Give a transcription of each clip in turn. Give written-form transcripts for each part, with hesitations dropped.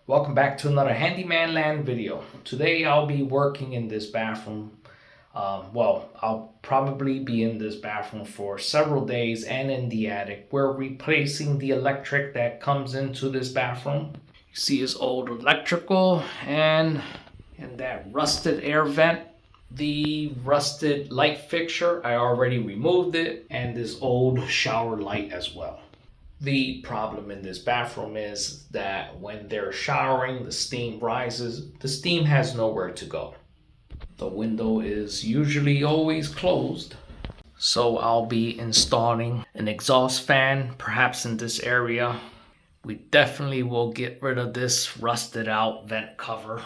Welcome back to another Handyman Land video. Today I'll be working in this bathroom. I'll probably be in this bathroom for several days and in the attic. We're replacing the electric that comes into this bathroom. You see his old electrical and that rusted air vent. The rusted light fixture, I already removed it, and this old shower light as well. The problem in this bathroom is that when they're showering, the steam rises. The steam has nowhere to go. The window is usually always closed. So I'll be installing an exhaust fan, perhaps in this area. We definitely will get rid of this rusted out vent cover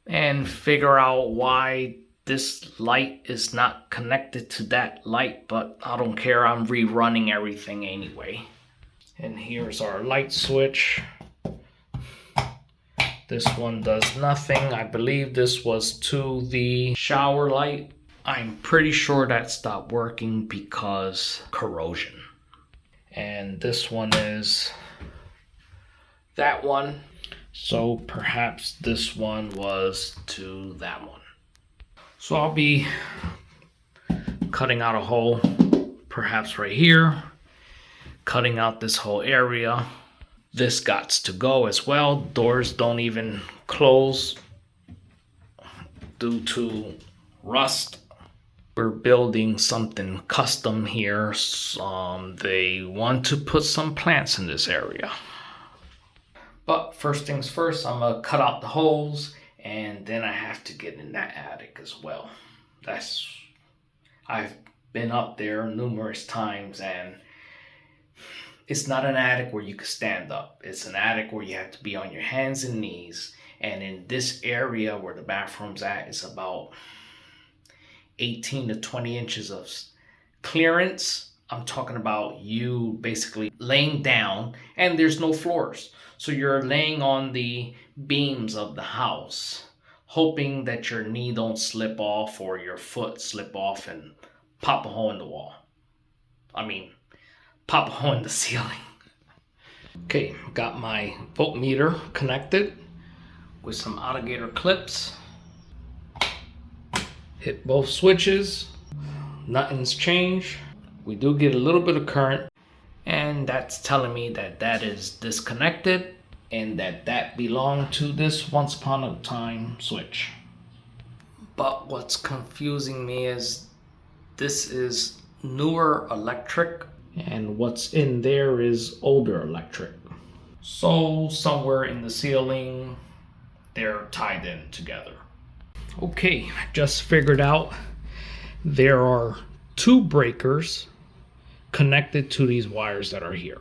and figure out why this light is not connected to that light, but I don't care, I'm rerunning everything anyway. And here's our light switch. This one does nothing. I believe this was to the shower light. I'm pretty sure that stopped working because corrosion. And this one is that one. So perhaps this one was to that one. So I'll be cutting out a hole, perhaps right here. Cutting out this whole area. This gots to go as well. Doors don't even close due to rust. We're building something custom here. They want to put some plants in this area. But first things first, I'm gonna cut out the holes and then I have to get in that attic as well. I've been up there numerous times and it's not an attic where you can stand up. It's an attic where you have to be on your hands and knees. And in this area where the bathroom's at, it's about 18 to 20 inches of clearance. I'm talking about you basically laying down and there's no floors. So you're laying on the beams of the house, hoping that your knee don't slip off or your foot slip off and pop a hole in the wall. Pop a hole in the ceiling. Okay, got my voltmeter connected with some alligator clips. Hit both switches. Nothing's changed. We do get a little bit of current, and that's telling me that that is disconnected and that belonged to this once upon a time switch. But what's confusing me is this is newer electric and what's in there is older electric. So somewhere in the ceiling, they're tied in together. Okay, just figured out there are two breakers connected to these wires that are here.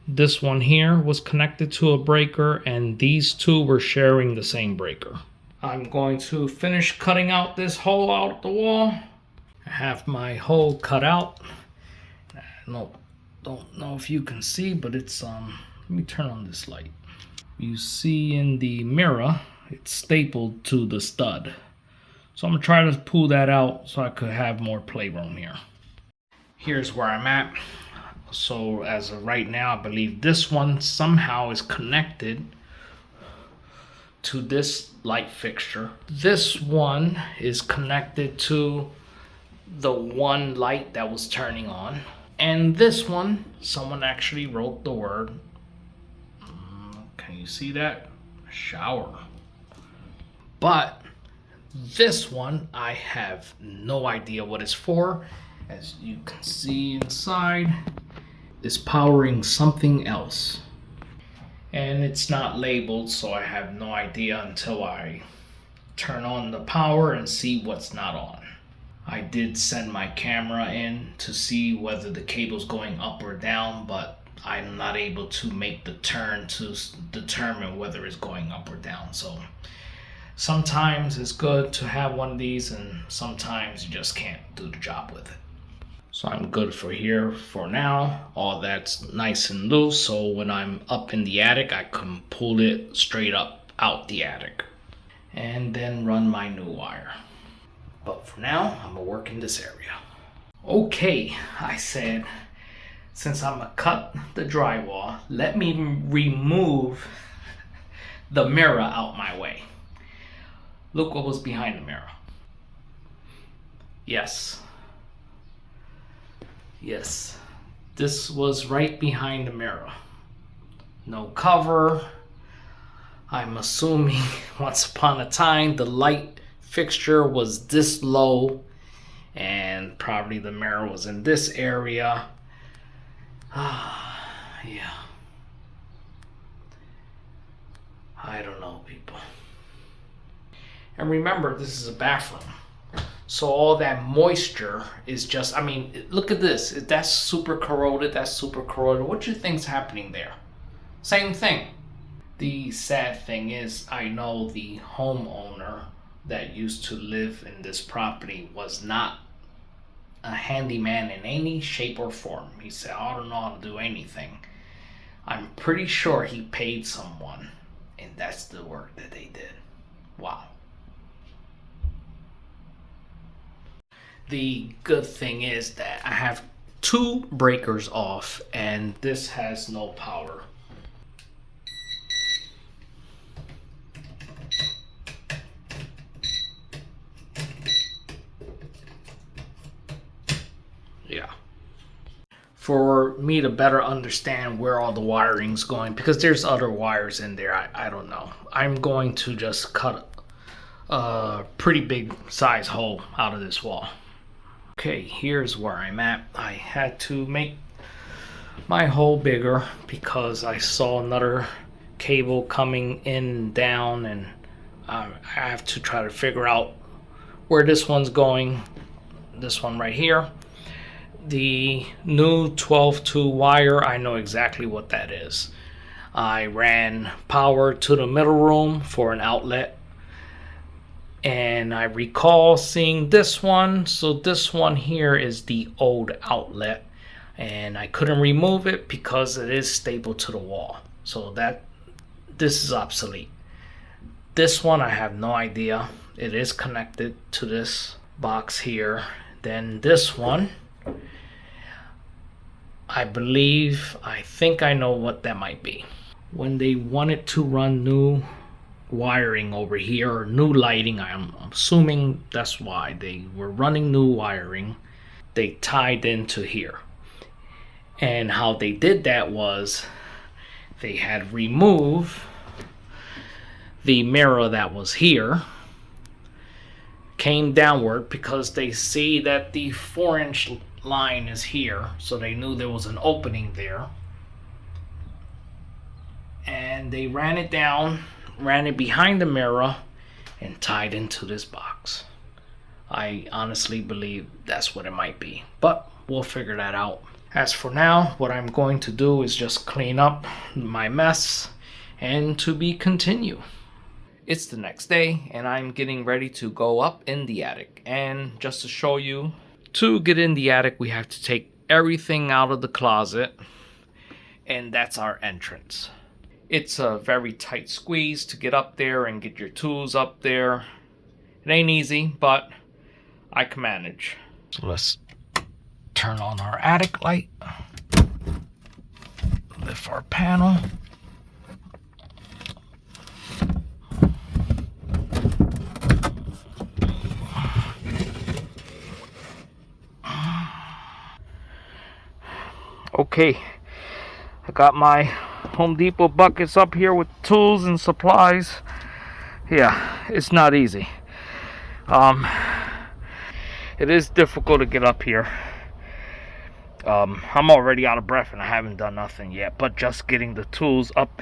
This one here was connected to a breaker and these two were sharing the same breaker. I'm going to finish cutting out this hole out the wall. I have my hole cut out. Don't know if you can see, but it's let me turn on this light. You see in the mirror, it's stapled to the stud. So I'm gonna try to pull that out so I could have more playroom here. Here's where I'm at. So as of right now, I believe this one somehow is connected to this light fixture. This one is connected to the one light that was turning on. And this one, someone actually wrote the word, can you see that? Shower. But this one, I have no idea what it's for. As you can see inside, it's powering something else. And it's not labeled, so I have no idea until I turn on the power and see what's not on. I did send my camera in to see whether the cable's going up or down, but I'm not able to make the turn to determine whether it's going up or down. So sometimes it's good to have one of these and sometimes you just can't do the job with it. So I'm good for here for now. All that's nice and loose, so when I'm up in the attic, I can pull it straight up out the attic and then run my new wire. But for now, I'm gonna work in this area. Okay, I said, since I'm gonna cut the drywall, let me remove the mirror out my way. Look what was behind the mirror. Yes. Yes. This was right behind the mirror. No cover. I'm assuming once upon a time the light fixture was this low and probably the mirror was in this area. Yeah. I don't know, people. And remember, this is a bathroom. So all that moisture is just, I mean, look at this. That's super corroded. That's super corroded. What do you think's happening there? Same thing. The sad thing is, I know the homeowner that used to live in this property was not a handyman in any shape or form. He said, I don't know how to do anything. I'm pretty sure he paid someone, and that's the work that they did. Wow. The good thing is that I have 2 breakers off, and this has no power. Yeah. For me to better understand where all the wiring's going, because there's other wires in there, I don't know. I'm going to just cut a pretty big size hole out of this wall. Okay, here's where I'm at. I had to make my hole bigger because I saw another cable coming in down, and I have to try to figure out where this one's going. This one right here. The new 12-2 wire, I know exactly what that is. I ran power to the middle room for an outlet, and I recall seeing this one. So this one here is the old outlet, and I couldn't remove it because it is stapled to the wall. So this is obsolete. This one I have no idea. It is connected to this box here. Then this one, I think I know what that might be. When they wanted to run new wiring over here, or new lighting, I'm assuming that's why they were running new wiring, they tied into here. And how they did that was they had removed the mirror that was here, came downward because they see that the 4-inch line is here, so they knew there was an opening there, and they ran it down, ran it behind the mirror, and tied into this box. I honestly believe that's what it might be, but we'll figure that out. As for now, what I'm going to do is just clean up my mess, and to be continued. It's the next day, and I'm getting ready to go up in the attic. And just to show you, to get in the attic, we have to take everything out of the closet, and that's our entrance. It's a very tight squeeze to get up there and get your tools up there. It ain't easy, but I can manage. So let's turn on our attic light, lift our panel. Okay, I got my Home Depot buckets up here with tools and supplies. Yeah, it's not easy. It is difficult to get up here. I'm already out of breath and I haven't done nothing yet, but just getting the tools up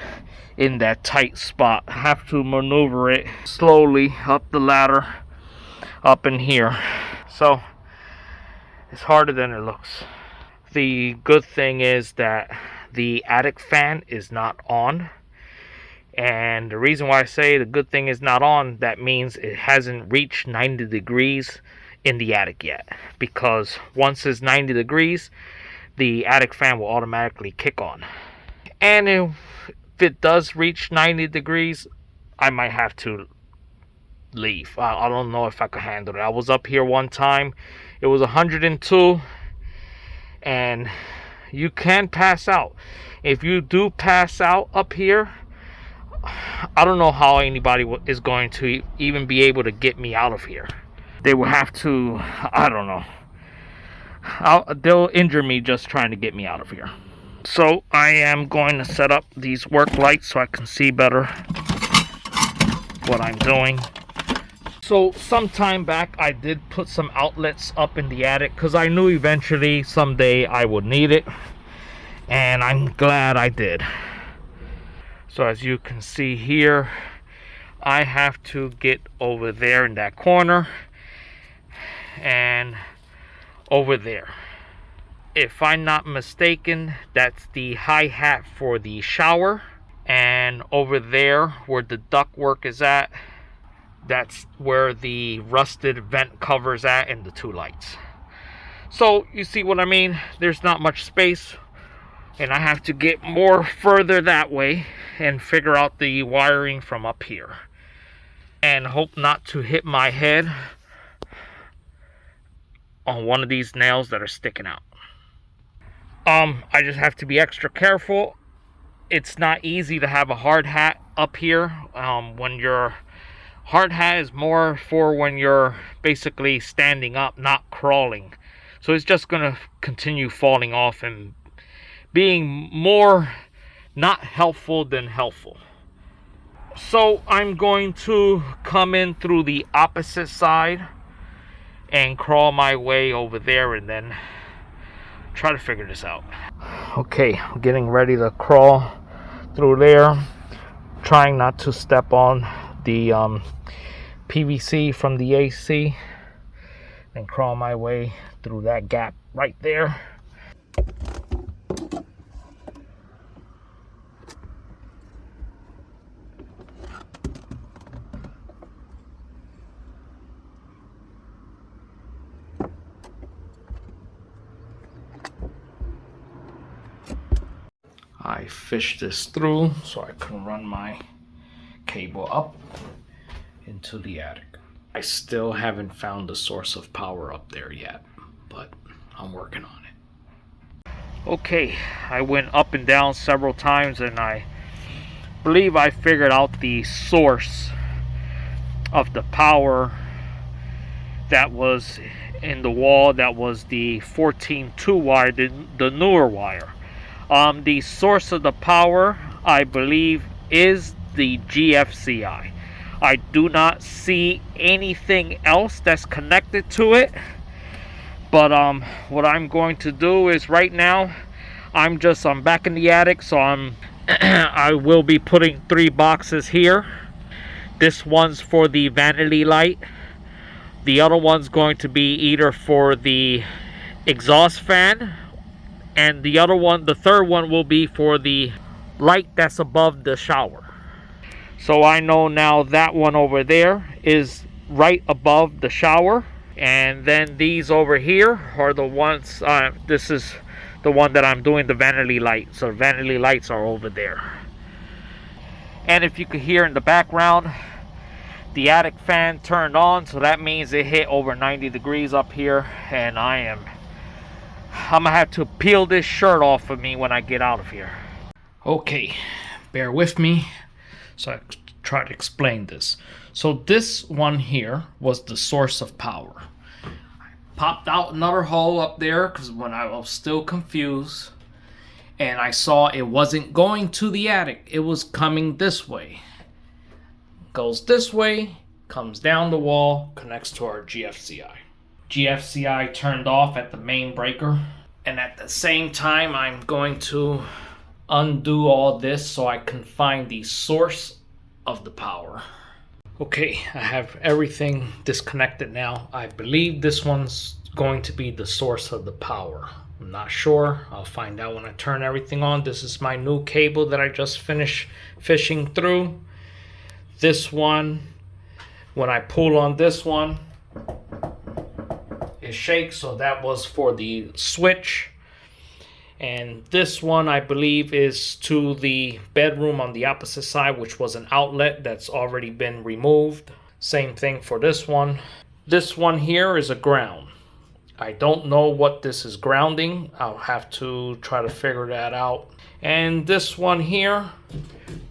in that tight spot. I have to maneuver it slowly up the ladder, up in here. So it's harder than it looks. The good thing is that the attic fan is not on, and the reason why I say the good thing is not on, that means it hasn't reached 90 degrees in the attic yet, because once it's 90 degrees the attic fan will automatically kick on. And if it does reach 90 degrees, I might have to leave. I don't know if I could handle it. I was up here one time, it was 102, and you can pass out. If you do pass out up here, I don't know how anybody is going to even be able to get me out of here. They will have to, I don't know. They'll injure me just trying to get me out of here. So I am going to set up these work lights so I can see better what I'm doing. So some time back I did put some outlets up in the attic because I knew eventually someday I would need it, and I'm glad I did. So as you can see here, I have to get over there in that corner and over there. If I'm not mistaken, that's the hi-hat for the shower, and over there where the ductwork is at, that's where the rusted vent covers at and the two lights. So you see what I mean? There's not much space, and I have to get more further that way and figure out the wiring from up here and hope not to hit my head on one of these nails that are sticking out. I just have to be extra careful. It's not easy to have a hard hat up here. When your hard hat is more for when you're basically standing up, not crawling. So it's just going to continue falling off and being more not helpful than helpful. So I'm going to come in through the opposite side and crawl my way over there and then try to figure this out. Okay, I'm getting ready to crawl through there, trying not to step on the PVC from the AC, and crawl my way through that gap right there. I fished this through so I can run my cable up into the attic. I still haven't found the source of power up there yet, but I'm working on it. Okay, I went up and down several times and I believe I figured out the source of the power that was in the wall. That was the 14-2 wire, the newer wire. The source of the power, I believe, is the GFCI. I do not see anything else that's connected to it. But what I'm going to do is right now, I'm back in the attic, so I will be putting 3 boxes here. This one's for the vanity light. The other one's going to be either for the exhaust fan, and the third one will be for the light that's above the shower. So I know now that one over there is right above the shower, and then these over here are the ones, this is the one that I'm doing the vanity light. So vanity lights are over there. And if you could hear in the background, the attic fan turned on, so that means it hit over 90 degrees up here, and I'm gonna have to peel this shirt off of me when I get out of here. Okay, bear with me so I try to explain this. So this one here was the source of power. I popped out another hole up there because when I was still confused, and I saw it wasn't going to the attic, it was coming this way. Goes this way, comes down the wall, connects to our GFCI. GFCI turned off at the main breaker, and at the same time I'm going to undo all this so I can find the source of the power. Okay, I have everything disconnected now. I believe this one's going to be the source of the power. I'm not sure. I'll find out when I turn everything on. This is my new cable that I just finished fishing through. This one, when I pull on this one, it shakes, so that was for the switch. And this one, I believe, is to the bedroom on the opposite side, which was an outlet that's already been removed. Same thing for this one. This one here is a ground. I don't know what this is grounding. I'll have to try to figure that out. And this one here,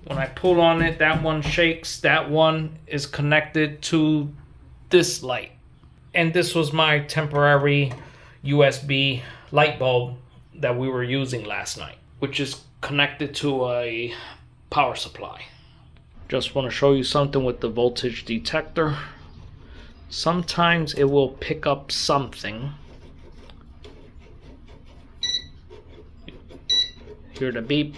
when I pull on it, that one shakes. That one is connected to this light. And this was my temporary USB light bulb that we were using last night, which is connected to a power supply. Just want to show you something with the voltage detector. Sometimes it will pick up something. Hear the beep.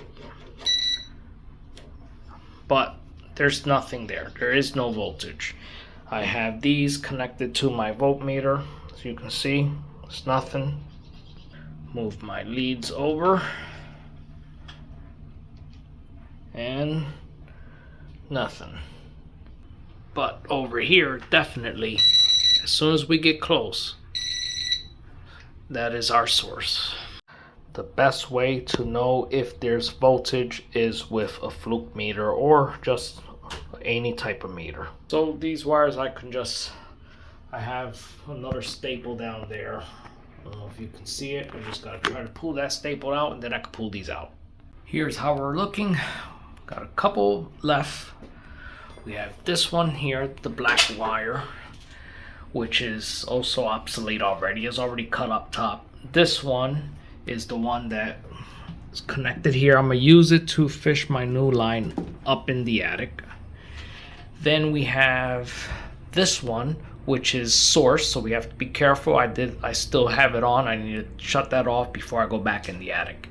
But there's nothing there. There is no voltage. I have these connected to my voltmeter. As you can see, it's nothing. Move my leads over. And nothing. But over here, definitely, as soon as we get close, that is our source. The best way to know if there's voltage is with a fluke meter or just any type of meter. So these wires I have another staple down there. I don't know if you can see it. I just gotta try to pull that staple out and then I can pull these out. Here's how we're looking. Got a couple left. We have this one here, the black wire, which is also obsolete already. It's already cut up top. This one is the one that is connected here. I'm gonna use it to fish my new line up in the attic. Then we have this one, which is source, so we have to be careful. I still have it on. I need to shut that off before I go back in the attic.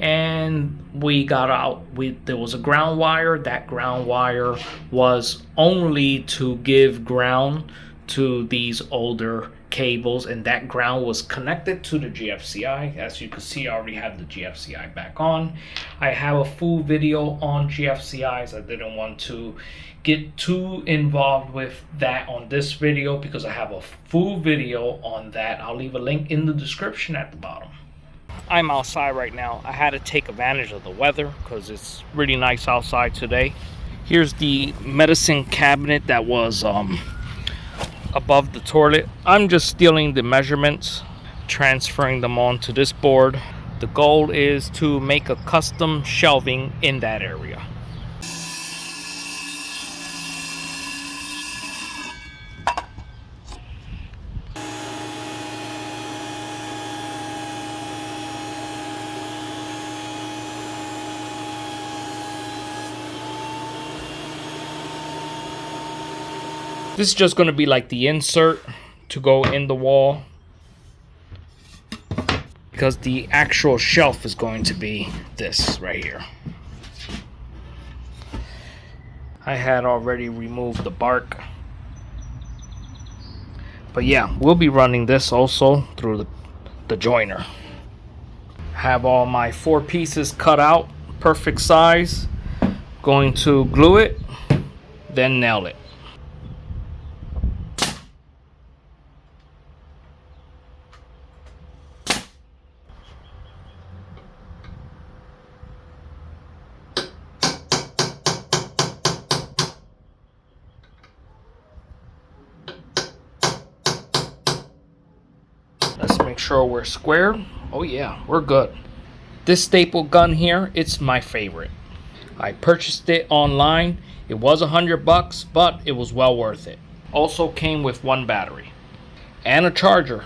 And we got out, there was a ground wire. That ground wire was only to give ground to these older cables, and that ground was connected to the GFCI. As you can see, I already have the GFCI back on. I have a full video on GFCIs. I didn't want to get too involved with that on this video because I have a full video on that. I'll leave a link in the description at the bottom. I'm outside right now. I had to take advantage of the weather because it's really nice outside today. Here's the medicine cabinet that was above the toilet. I'm just stealing the measurements, transferring them onto this board. The goal is to make a custom shelving in that area. This is just going to be like the insert to go in the wall, because the actual shelf is going to be this right here. I had already removed the bark, but yeah, we'll be running this also through the joiner. Have all my 4 pieces cut out, perfect size. Going to glue it, then nail it. Let's make sure we're squared. Oh yeah, we're good. This staple gun here, it's my favorite. I purchased it online. It was $100, but it was well worth it. Also came with 1 battery and a charger.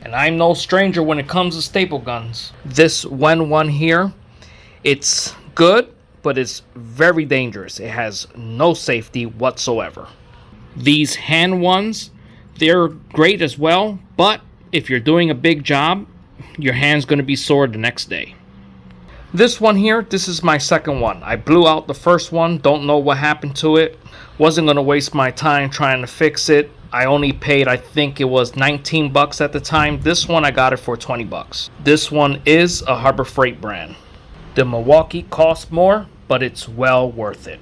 And I'm no stranger when it comes to staple guns. This one here, it's good, but it's very dangerous. It has no safety whatsoever. These hand ones, they're great as well, but if you're doing a big job, your hand's going to be sore the next day. This one here, this is my second one. I blew out the first one. Don't know what happened to it. Wasn't going to waste my time trying to fix it. I only paid, I think it was $19 at the time. This one, I got it for $20. This one is a Harbor Freight brand. The Milwaukee costs more, but it's well worth it.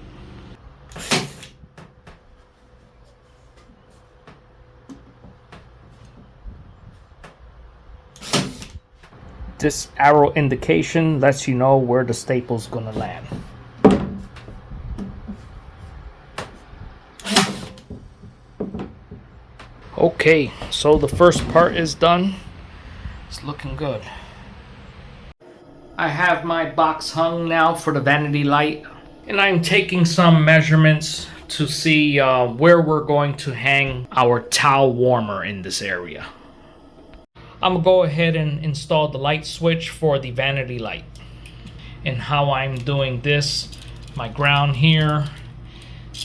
This arrow indication lets you know where the staple's gonna land. Okay, so the first part is done. looking good. I have my box hung now for the vanity light, and I'm taking some measurements to see where we're going to hang our towel warmer in this area. I'm gonna go ahead and install the light switch for the vanity light. And how I'm doing this, my ground here,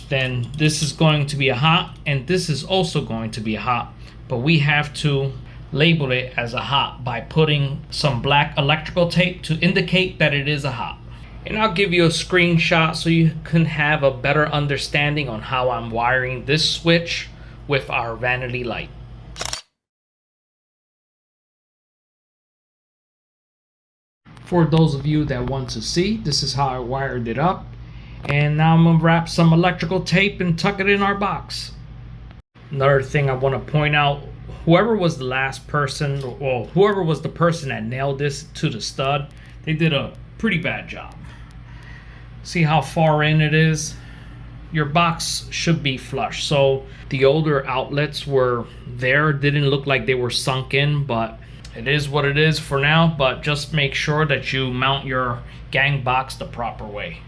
then this is going to be a hot, and this is also going to be a hot, but we have to label it as a hot by putting some black electrical tape to indicate that it is a hot. And I'll give you a screenshot so you can have a better understanding on how I'm wiring this switch with our vanity light. For those of you that want to see, this is how I wired it up. And now I'm gonna wrap some electrical tape and tuck it in our box. Another thing I want to point out, whoever was the last person, or whoever was the person that nailed this to the stud, they did a pretty bad job. See how far in it is? Your box should be flush. So the older outlets were there, didn't look like they were sunk in, but it is what it is for now. But just make sure that you mount your gang box the proper way.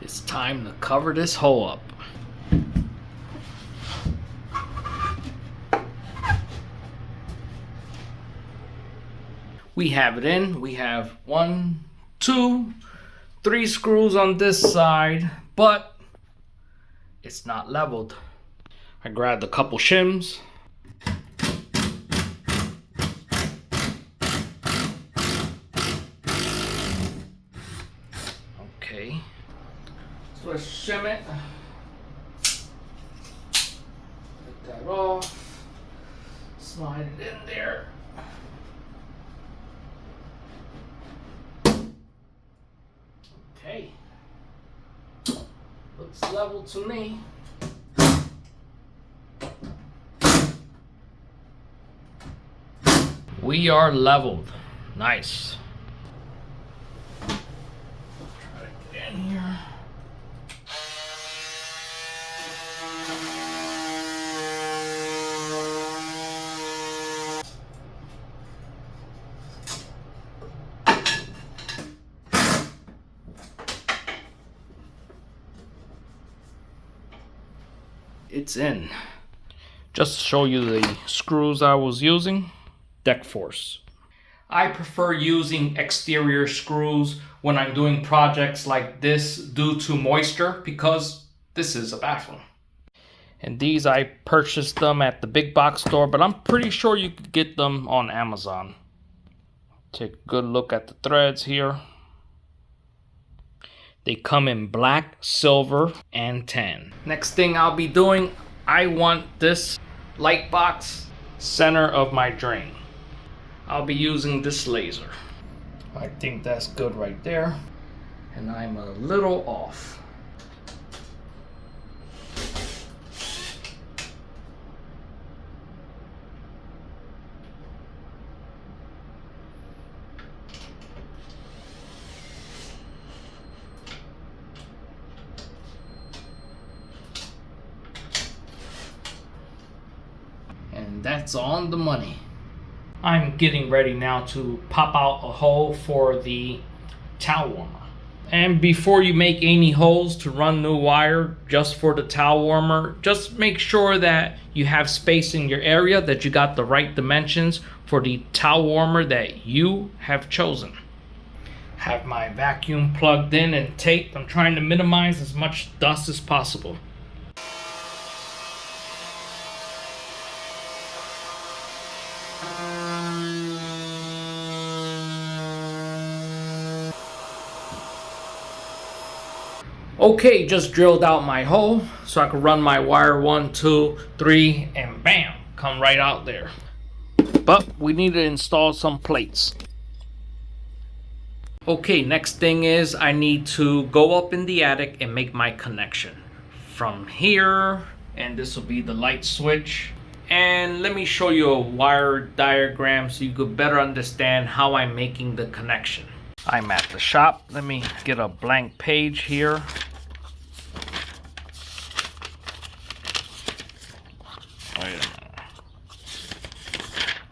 It's time to cover this hole up. We have it in. We have 1, 2, 3 screws on this side, but it's not leveled. I grabbed a couple shims. Okay. So let's shim it. Get that off. Slide it in there. Okay. Looks level to me. We are leveled. Nice. Try to get in here. It's in. Just to show you the screws I was using, deck force. I prefer using exterior screws when I'm doing projects like this due to moisture, because this is a bathroom. And these, I purchased them at the big box store, but I'm pretty sure you could get them on Amazon. Take a good look at the threads here. They come in black, silver, and tan. Next thing I'll be doing, I want this light box center of my drain. I'll be using this laser. I think that's good right there. And I'm a little off. And that's on the money. I'm getting ready now to pop out a hole for the towel warmer. And before you make any holes to run new wire just for the towel warmer, just make sure that you have space in your area, that you got the right dimensions for the towel warmer that you have chosen. Have my vacuum plugged in and taped. I'm trying to minimize as much dust as possible. Okay, just drilled out my hole so I could run my wire 1, 2, 3, and bam, come right out there. But we need to install some plates. Okay, next thing is I need to go up in the attic and make my connection. From here, and this will be the light switch. And let me show you a wire diagram so you could better understand how I'm making the connection. I'm at the shop. Let me get a blank page here. Wait a minute.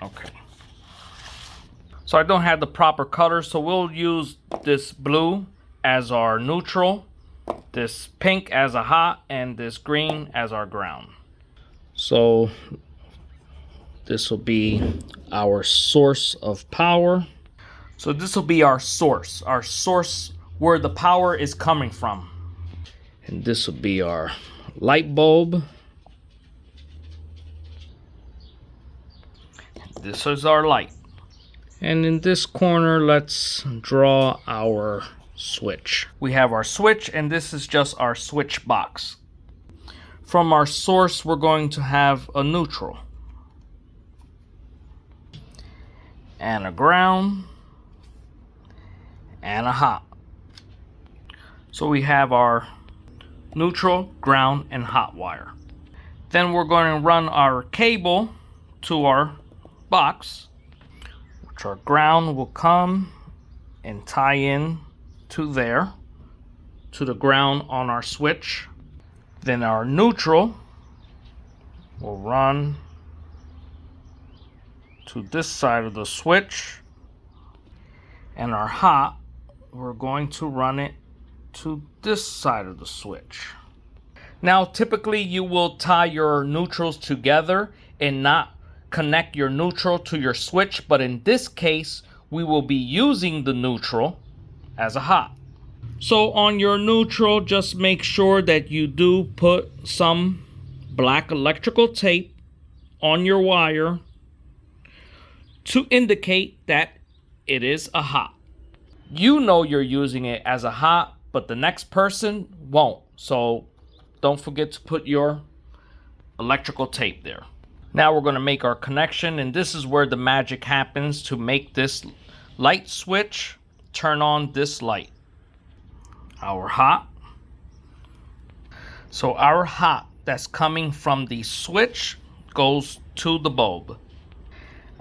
Okay. So I don't have the proper color, so we'll use this blue as our neutral, this pink as a hot, and this green as our ground. So this will be our source of power. So this will be our source where the power is coming from. And this will be our light bulb. This is our light. And in this corner, let's draw our switch. We have our switch, and this is just our switch box. From our source, we're going to have a neutral and a ground and a hot. So we have our neutral, ground, and hot wire. Then we're going to run our cable to our box, which our ground will come and tie in to there, to the ground on our switch. Then our neutral will run to this side of the switch, and our hot, we're going to run it to this side of the switch. Now typically you will tie your neutrals together and not connect your neutral to your switch, but in this case we will be using the neutral as a hot. So on your neutral, just make sure that you do put some black electrical tape on your wire to indicate that it is a hot. You know you're using it as a hot, but the next person won't. So don't forget to put your electrical tape there. Now we're going to make our connection, and this is where the magic happens to make this light switch turn on this light. Our hot. So our hot that's coming from the switch goes to the bulb.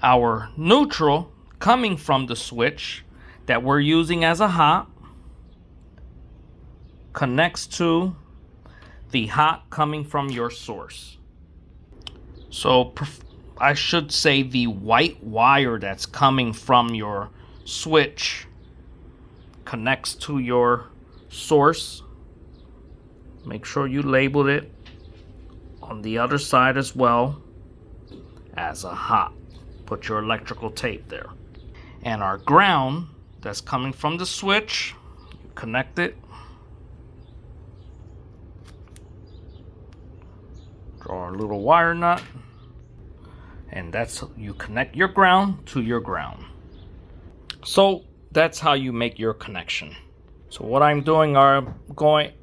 Our neutral coming from the switch that we're using as a hot connects to the hot coming from your source. So I should say the white wire that's coming from your switch connects to your source. Make sure you labeled it on the other side as well as a hot. Put your electrical tape there. And our ground that's coming from the switch, connect it. Draw a little wire nut, and that's, you connect your ground to your ground. So that's how you make your connection. So what I'm doing, I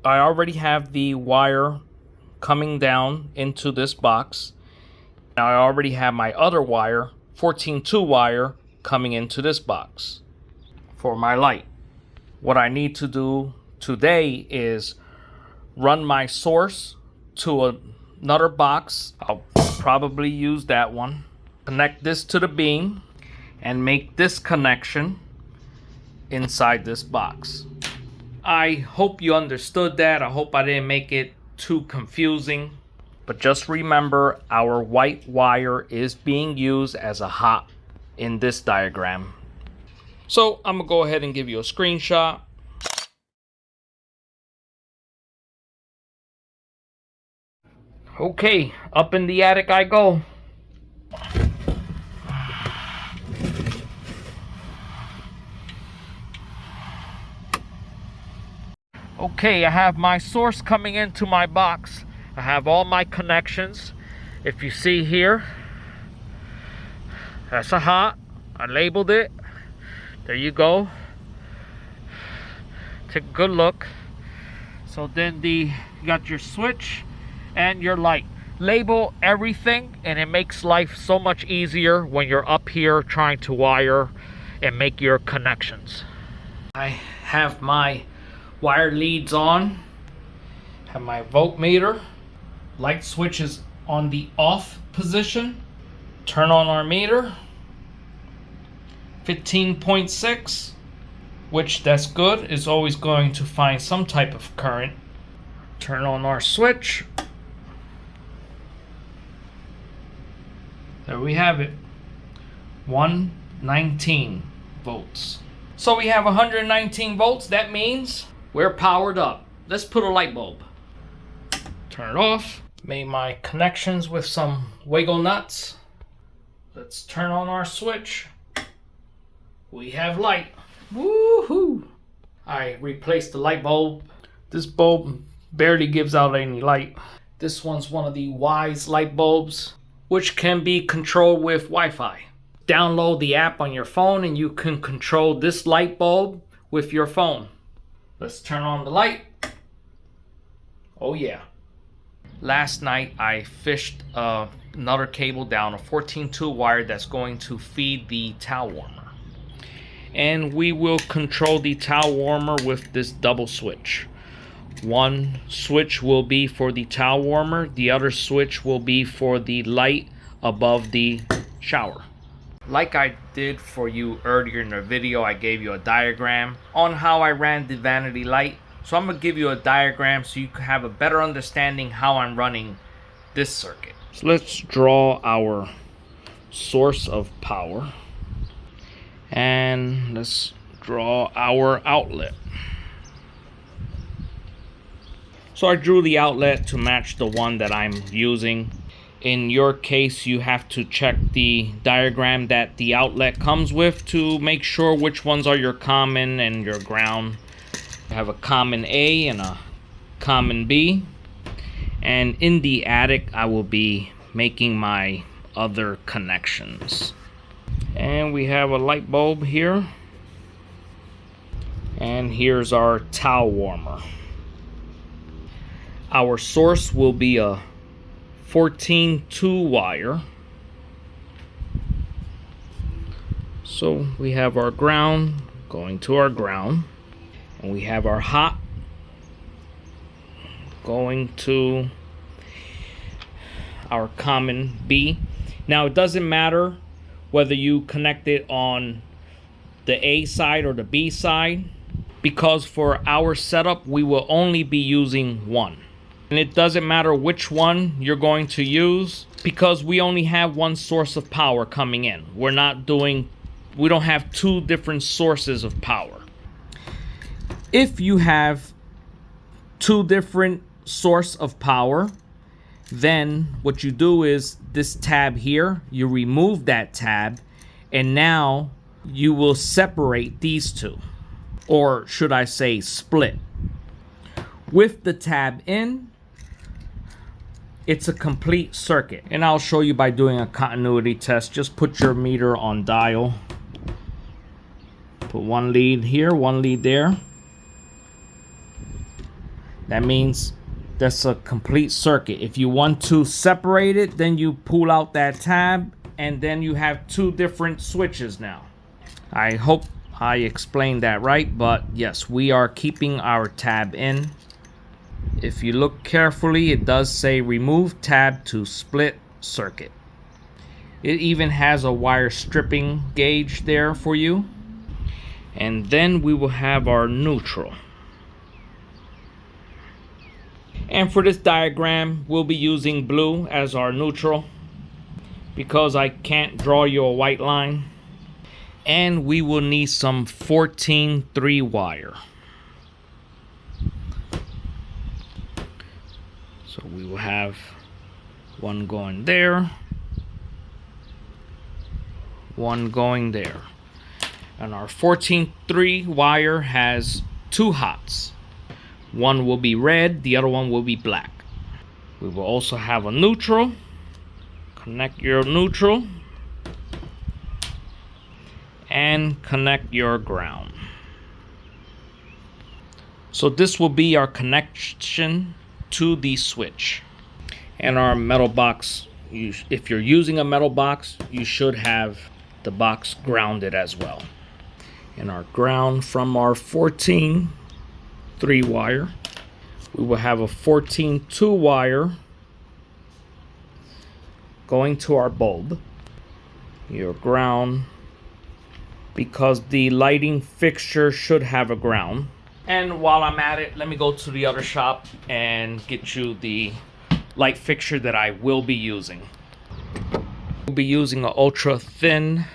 already have the wire coming down into this box. Now I already have my other wire, 14-2 wire, coming into this box for my light. What I need to do today is run my source to another box. I'll probably use that one. Connect this to the beam and make this connection inside this box. I hope you understood that. I hope I didn't make it too confusing. But just remember, our white wire is being used as a hot in this diagram. So I'm gonna go ahead and give you a screenshot. Okay, up in the attic I go. Okay, I have my source coming into my box. I have all my connections. If you see here, that's a hot. I labeled it. There you go. Take a good look. So then you got your switch and your light. Label everything, and it makes life so much easier when you're up here trying to wire and make your connections. I have my wire leads on, have my voltmeter, light switch is on the off position. Turn on our meter, 15.6, which that's good, is always going to find some type of current. Turn on our switch. There we have it, 119. volts. So we have 119 volts. That means we're powered up. Let's put a light bulb. Turn it off. Made my connections with some wiggle nuts. Let's turn on our switch. We have light. Woohoo! I replaced the light bulb. This bulb barely gives out any light. This one's one of the Wise light bulbs, which can be controlled with Wi-Fi. Download the app on your phone and you can control this light bulb with your phone. Let's turn on the light. Oh yeah. Last night I fished another cable down, a 14-2 wire that's going to feed the towel warmer. And we will control the towel warmer with this double switch. One switch will be for the towel warmer, the other switch will be for the light above the shower. Like I did for you earlier in the video, I gave you a diagram on how I ran the vanity light. So I'm going to give you a diagram so you can have a better understanding how I'm running this circuit. So let's draw our source of power. And let's draw our outlet. So I drew the outlet to match the one that I'm using. In your case, you have to check the diagram that the outlet comes with to make sure which ones are your common and your ground. You have a common A and a common B. And in the attic, I will be making my other connections. And we have a light bulb here. And here's our towel warmer. Our source will be a 14-2 wire. So we have our ground going to our ground. And we have our hot going to our common B. Now it doesn't matter whether you connect it on the A side or the B side, because for our setup we will only be using one. And it doesn't matter which one you're going to use because we only have one source of power coming in. We don't have two different sources of power. If you have two different sources of power, then what you do is this tab here, you remove that tab, and now you will separate these two, or should I say split. With the tab in, it's a complete circuit, and I'll show you by doing a continuity test. Just put your meter on dial, put one lead here, one lead there. That means that's a complete circuit. If you want to separate it, then you pull out that tab and then you have two different switches now. I hope I explained that right, but yes, we are keeping our tab in. If you look carefully, it does say remove tab to split circuit. It even has a wire stripping gauge there for you. And then we will have our neutral. And for this diagram, we'll be using blue as our neutral because I can't draw you a white line. And we will need some 14-3 wire. So we will have one going there, one going there. And our 14-3 wire has two hots. One will be red, the other one will be black. We will also have a neutral. Connect your neutral. And connect your ground. So this will be our connection to the switch. And our metal box, if you're using a metal box, you should have the box grounded as well. And our ground from our 14-3 wire, we will have a 14-2 wire going to our bulb. Your ground, because the lighting fixture should have a ground. And while I'm at it, let me go to the other shop and get you the light fixture that I will be using. We'll be using an ultra thin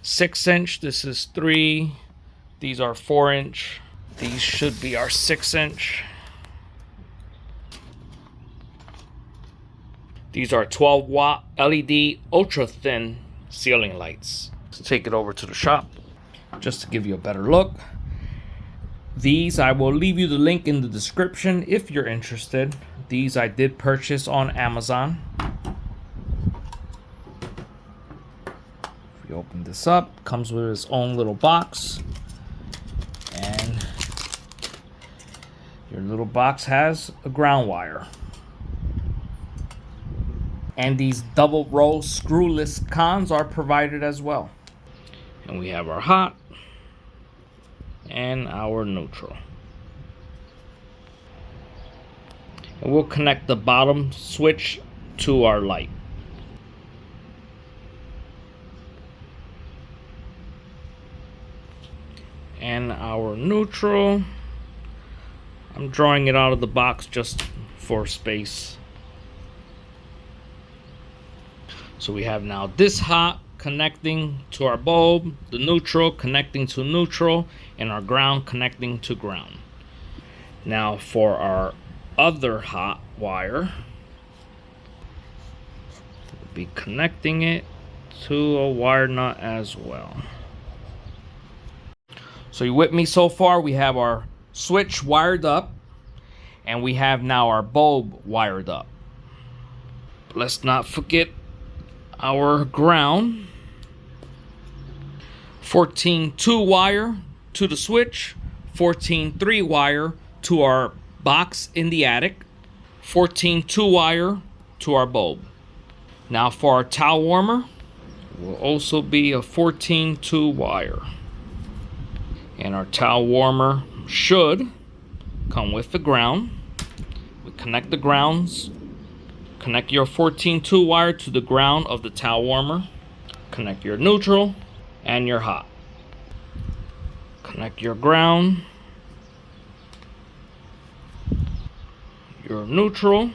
6-inch. This is 3. These are 4-inch. These should be our 6-inch. These are 12-watt LED ultra thin ceiling lights. Let's take it over to the shop just to give you a better look. These, I will leave you the link in the description if you're interested. These I did purchase on Amazon. If we open this up, comes with its own little box. And your little box has a ground wire. And these double row screwless cons are provided as well. And we have our hot and our neutral. And we'll connect the bottom switch to our light. And our neutral, I'm drawing it out of the box just for space. So we have now this hot connecting to our bulb, the neutral connecting to neutral, and our ground connecting to ground. Now for our other hot wire, we'll be connecting it to a wire nut as well. So you with me so far? We have our switch wired up, and we have now our bulb wired up. Let's not forget our ground. 14-2 wire to the switch, 14-3 wire to our box in the attic, 14-2 wire to our bulb. Now for our towel warmer, will also be a 14-2 wire. And our towel warmer should come with the ground. We connect the grounds. Connect your 14-2 wire to the ground of the towel warmer. Connect your neutral and your hot. Connect your ground, your neutral,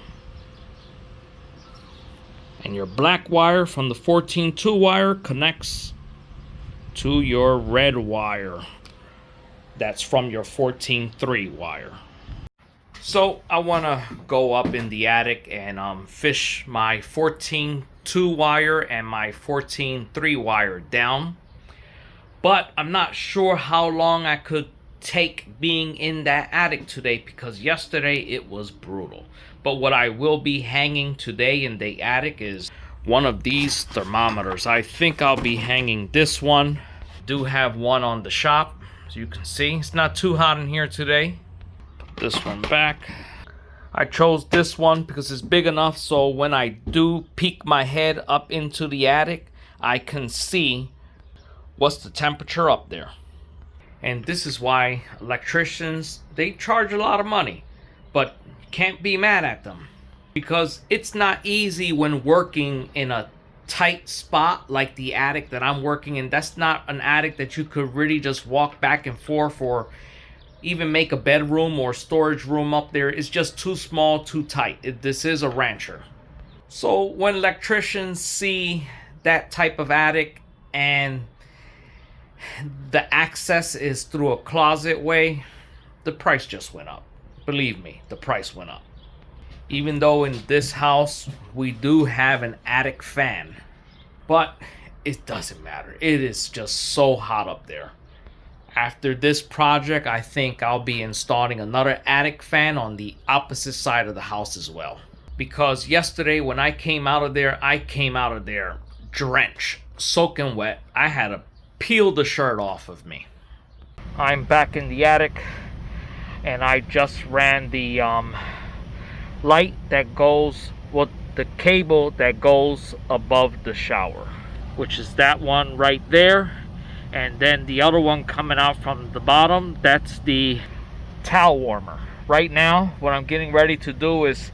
and your black wire from the 14-2 wire connects to your red wire. That's from your 14-3 wire. So I want to go up in the attic and fish my 14-2 wire and my 14-3 wire down. But I'm not sure how long I could take being in that attic today, because yesterday it was brutal. But what I will be hanging today in the attic is one of these thermometers. I think I'll be hanging this one. I do have one on the shop, as you can see. It's not too hot in here today. Put this one back. I chose this one because it's big enough so when I do peek my head up into the attic, I can see what's the temperature up there. And this is why electricians, they charge a lot of money, but you can't be mad at them, because it's not easy when working in a tight spot like the attic that I'm working in. That's not an attic that you could really just walk back and forth or even make a bedroom or storage room up there. It's just too small, too tight. This is a rancher. So when electricians see that type of attic and the access is through a closet way, the price just went up. Believe me, the price went up. Even though in this house we do have an attic fan, but it doesn't matter. It is just so hot up there. After this project, I think I'll be installing another attic fan on the opposite side of the house as well. Because yesterday when I came out of there drenched, soaking wet. I had to peel the shirt off of me. I'm back in the attic, and I just ran the light that goes, well, the cable that goes above the shower, which is that one right there. And then the other one coming out from the bottom, that's the towel warmer. Right now, what I'm getting ready to do is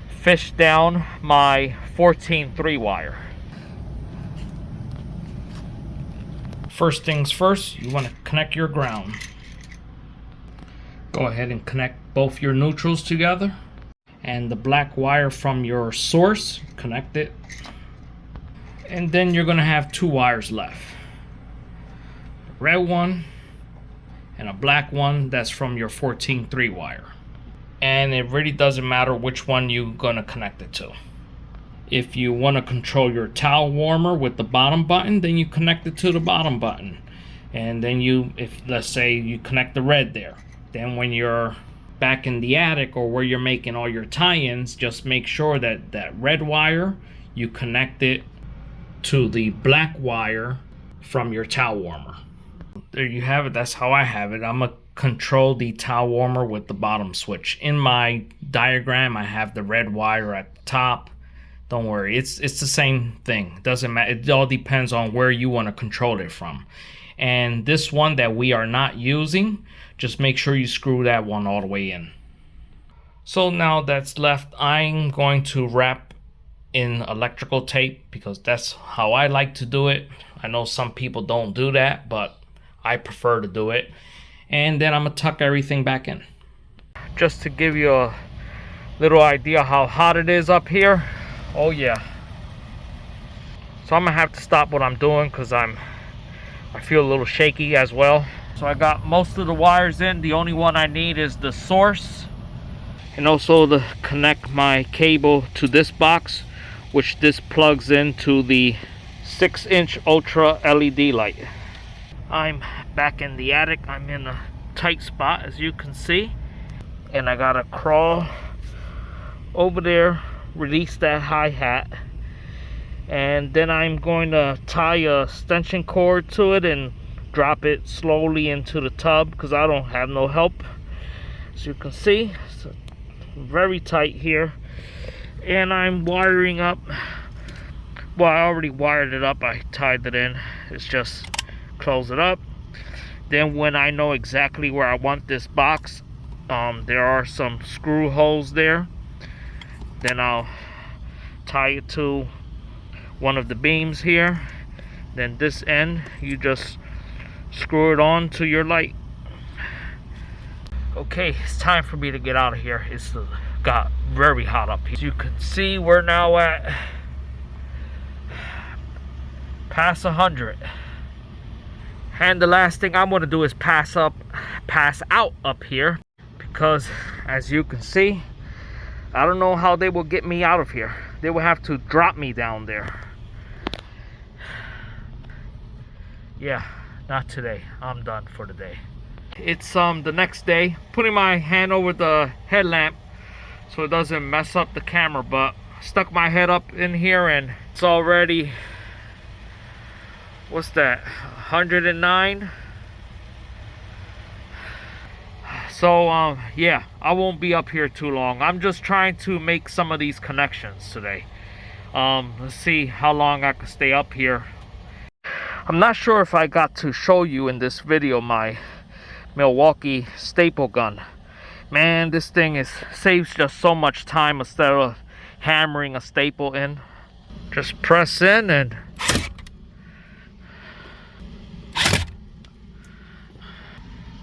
fish down my 14-3 wire. First things first, you want to connect your ground. Go ahead and connect both your neutrals together. And the black wire from your source, connect it. And then you're going to have 2 wires left. red one and a black one that's from your 14-3 wire. And it really doesn't matter which one you're gonna connect it to. If you want to control your towel warmer with the bottom button, then you connect it to the bottom button. And then if let's say you connect the red there, then when you're back in the attic or where you're making all your tie-ins, just make sure that that red wire, you connect it to the black wire from your towel warmer. There you have it. That's how I have it. I'm gonna control the towel warmer with the bottom switch. In my diagram, I have the red wire at the top. Don't worry, it's the same thing. It doesn't matter. It all depends on where you want to control it from. And this one that we are not using, just make sure you screw that one all the way in. So now that's left, I'm going to wrap in electrical tape because that's how I like to do it. I know some people don't do that, but I prefer to do it. And then I'm gonna tuck everything back in. Just to give you a little idea how hot it is up here. Oh yeah. So I'm gonna have to stop what I'm doing because I feel a little shaky as well. So I got most of the wires in. The only one I need is the source, and also to connect my cable to this box, which this plugs into the 6-inch ultra LED light. I'm back in the attic. I'm in a tight spot, as you can see, and I gotta crawl over there, release that hi-hat, and then I'm going to tie a extension cord to it and drop it slowly into the tub because I don't have no help. As you can see, it's very tight here, and I'm wiring up. Well, I already wired it up. I tied it in. It's just close it up. Then when I know exactly where I want this box, there are some screw holes there. Then I'll tie it to one of the beams here. Then this end, you just screw it on to your light. Okay, it's time for me to get out of here. It's got very hot up here. As you can see, we're now at past 100. And the last thing I'm going to do is pass out up here, because as you can see, I don't know how they will get me out of here. They will have to drop me down there. Yeah, not today. I'm done for the day. It's the next day. Putting my hand over the headlamp so it doesn't mess up the camera, but stuck my head up in here and it's already, what's that, 109. So yeah, I won't be up here too long. I'm just trying to make some of these connections today. Let's see how long I can stay up here. I'm not sure if I got to show you in this video my Milwaukee staple gun. Man, this thing saves just so much time instead of hammering a staple in. Just press in and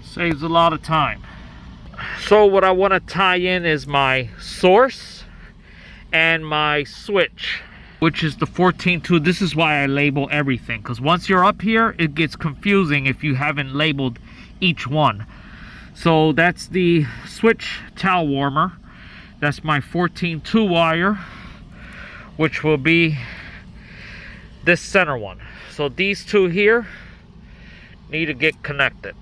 saves a lot of time. So what I want to tie in is my source and my switch, which is the 14-2. This is why I label everything, because once you're up here, it gets confusing if you haven't labeled each one. So that's the switch towel warmer. That's my 14-2 wire, which will be this center one. So these two here need to get connected.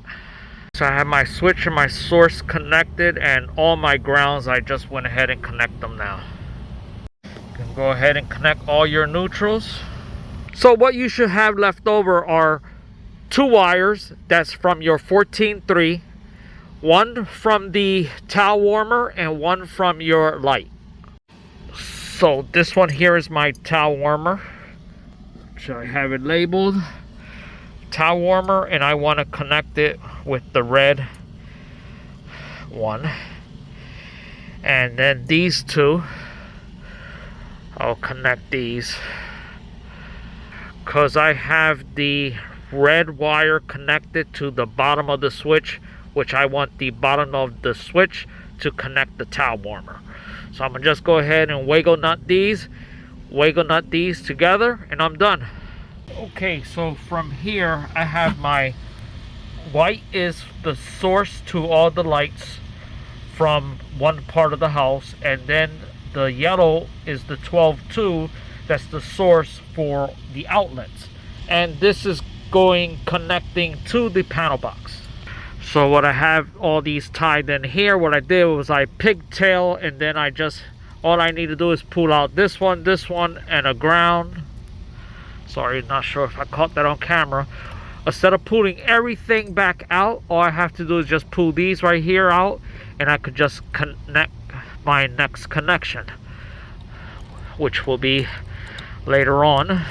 So I have my switch and my source connected, and all my grounds, I just went ahead and connect them now. You can go ahead and connect all your neutrals. So what you should have left over are 2 wires. That's from your 14-3, one from the towel warmer and one from your light. So this one here is my towel warmer, which I have it labeled towel warmer, and I want to connect it with the red one. And then these two, I'll connect these because I have the red wire connected to the bottom of the switch, which I want the bottom of the switch to connect the towel warmer. So I'm gonna just go ahead and wiggle nut these together, and I'm done. Okay, so from here I have my white is the source to all the lights from one part of the house, and then the yellow is the 12-2, that's the source for the outlets, and this is going connecting to the panel box. So what I have all these tied in here, what I did was I pigtail, and then all I need to do is pull out this one, and a ground. Sorry, not sure if I caught that on camera. Instead of pulling everything back out, all I have to do is just pull these right here out, and I could just connect my next connection, which will be later on,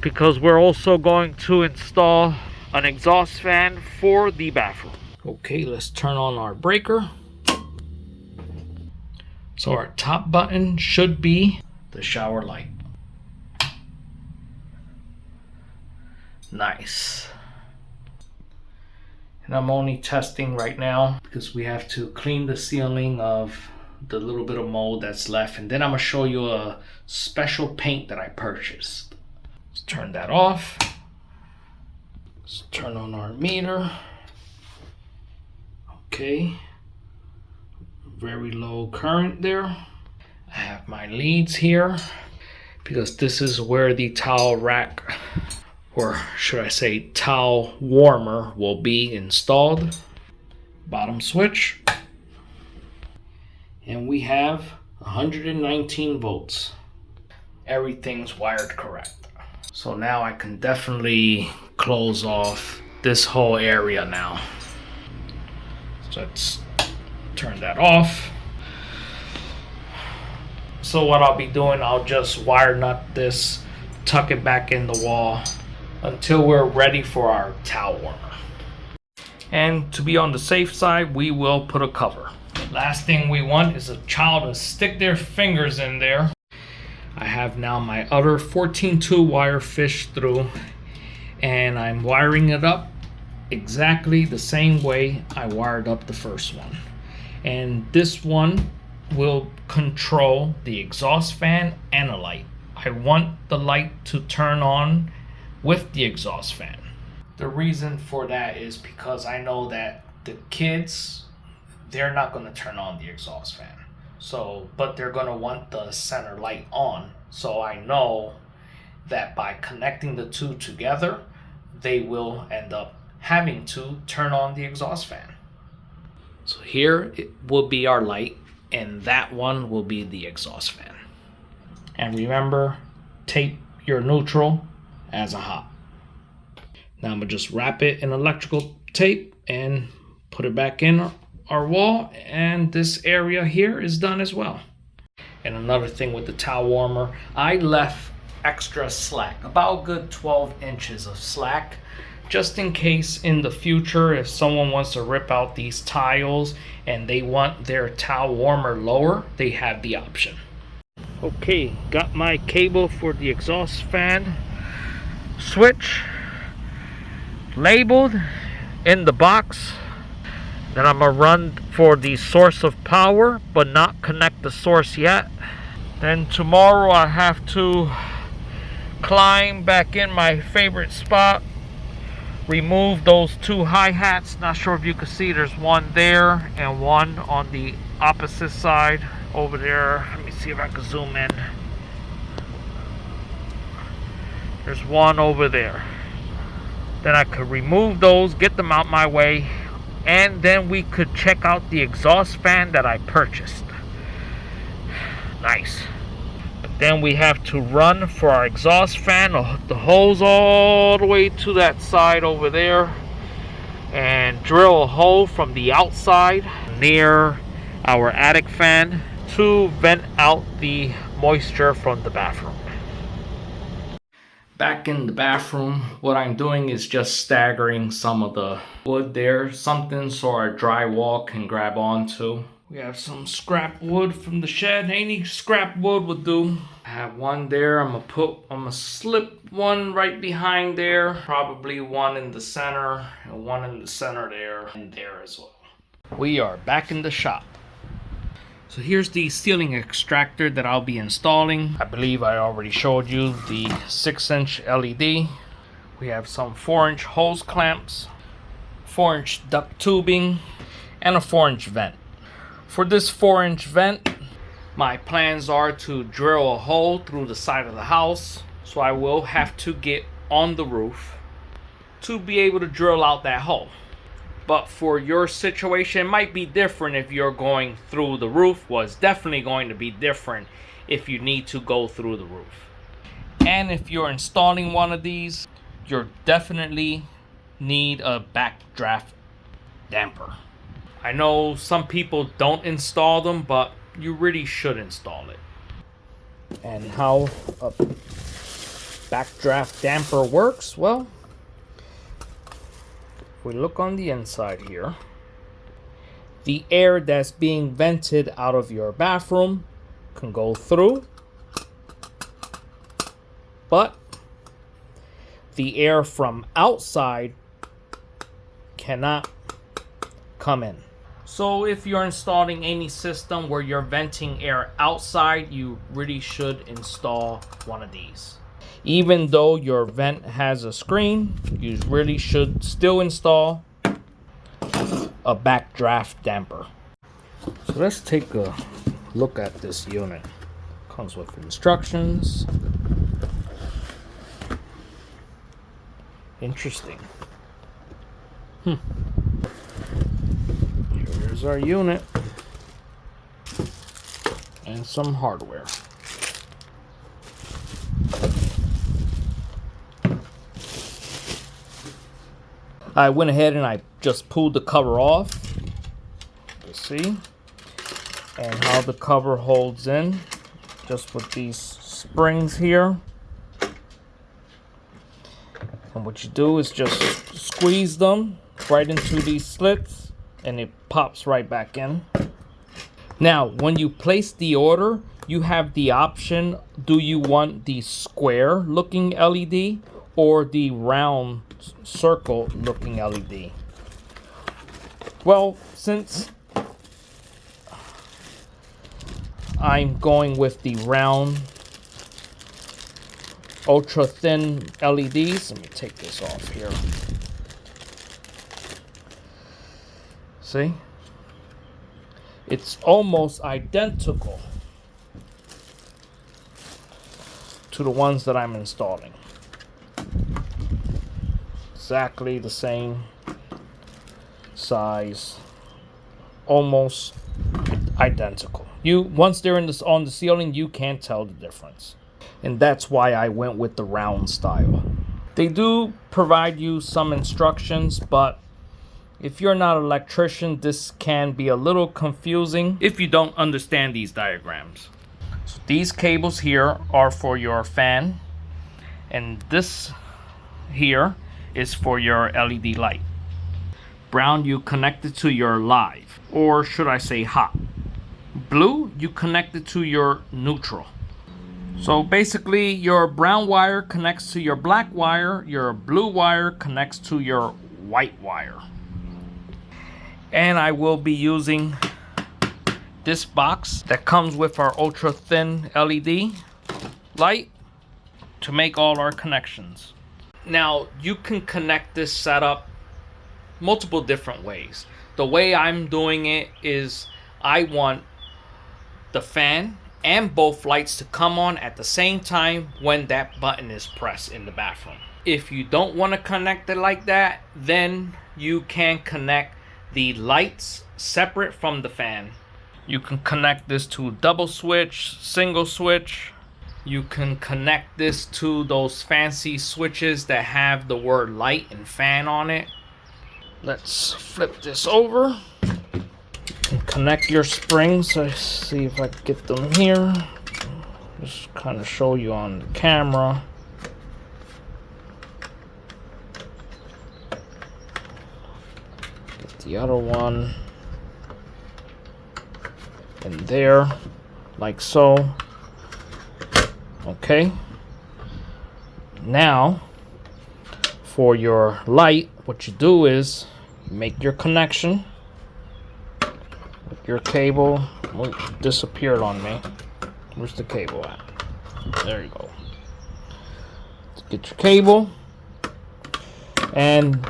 because we're also going to install an exhaust fan for the bathroom. Okay, let's turn on our breaker. So our top button should be the shower light. Nice. And I'm only testing right now because we have to clean the ceiling of the little bit of mold that's left, and then I'm gonna show you a special paint that I purchased. Let's turn that off. Let's turn on our meter. Okay, very low current there. I have my leads here because this is where the towel rack, or should I say towel warmer, will be installed. Bottom switch, and we have 119 volts. Everything's wired correct. So now I can definitely close off this whole area now. So let's turn that off. So what I'll be doing, I'll just wire nut this, tuck it back in the wall until we're ready for our towel warmer. And to be on the safe side, we will put a cover. Last thing we want is a child to stick their fingers in there. I have now my other 14-2 wire fished through, and I'm wiring it up exactly the same way I wired up the first one. And this one will control the exhaust fan and a light. I want the light to turn on with the exhaust fan. The reason for that is because I know that the kids, they're not going to turn on the exhaust fan. So, but they're going to want the center light on. So I know that by connecting the two together, they will end up having to turn on the exhaust fan. So here it will be our light, and that one will be the exhaust fan. And remember, tape your neutral as a hot. Now I'm gonna just wrap it in electrical tape and put it back in our wall, and this area here is done as well. And another thing with the towel warmer, I left extra slack, about a good 12 inches of slack, just in case in the future if someone wants to rip out these tiles and they want their towel warmer lower, they have the option. Okay, got my cable for the exhaust fan switch labeled in the box. Then I'm gonna run for the source of power but not connect the source yet. Then tomorrow I have to climb back in my favorite spot, remove those two hi-hats. Not sure if you can see, there's one there and one on the opposite side over there. Let me see if I can zoom in. There's one over there. Then I could remove those, get them out my way, and then we could check out the exhaust fan that I purchased. Nice. But then we have to run for our exhaust fan, the hose all the way to that side over there, and drill a hole from the outside near our attic fan to vent out the moisture from the bathroom. Back in the bathroom, what I'm doing is just staggering some of the wood there, something so our drywall can grab onto. We have some scrap wood from the shed. Any scrap wood would do. I have one there. I'm gonna slip one right behind there. Probably one in the center and one in the center there and there as well. We are back in the shop. So here's the ceiling extractor that I'll be installing. I believe I already showed you the 6-inch LED. We have some 4-inch hose clamps, 4-inch duct tubing, and a 4-inch vent. For this 4-inch vent, my plans are to drill a hole through the side of the house, so I will have to get on the roof to be able to drill out that hole. But for your situation, it might be different if you're going through the roof. Well, it's definitely going to be different if you need to go through the roof. And if you're installing one of these, you definitely need a backdraft damper. I know some people don't install them, but you really should install it. And how a backdraft damper works? Well, if we look on the inside here, the air that's being vented out of your bathroom can go through, but the air from outside cannot come in. So if you're installing any system where you're venting air outside, you really should install one of these. Even though your vent has a screen, you really should still install a backdraft damper. So let's take a look at this unit. Comes with instructions. Interesting. Here's our unit and some hardware. I went ahead and I just pulled the cover off. You see, and how the cover holds in, just with these springs here. And what you do is just squeeze them right into these slits, and it pops right back in. Now, when you place the order, you have the option: do you want the square looking LED or the round circle looking LED? Well, since I'm going with the round ultra thin LEDs, let me take this off here. See? It's almost identical to the ones that I'm installing. Exactly the same size, almost identical. Once they're on the ceiling, you can't tell the difference. And that's why I went with the round style. They do provide you some instructions, but if you're not an electrician, this can be a little confusing if you don't understand these diagrams. So these cables here are for your fan, and this here is for your LED light. Brown, you connect it to your live, or should I say hot. Blue, you connect it to your neutral. So basically, your brown wire connects to your black wire, your blue wire connects to your white wire. And I will be using this box that comes with our ultra thin LED light to make all our connections. Now, you can connect this setup multiple different ways. The way I'm doing it is I want the fan and both lights to come on at the same time when that button is pressed in the bathroom. If you don't want to connect it like that, then you can connect the lights separate from the fan. You can connect this to double switch, single switch. You can connect this to those fancy switches that have the word light and fan on it. Let's flip this over and connect your springs. Let's see if I can get them here. Just kind of show you on the camera. Get the other one in there, like so. Okay. Now, for your light, what you do is you make your connection with your cable. Oh, it disappeared on me. Where's the cable at? There you go. Get your cable, and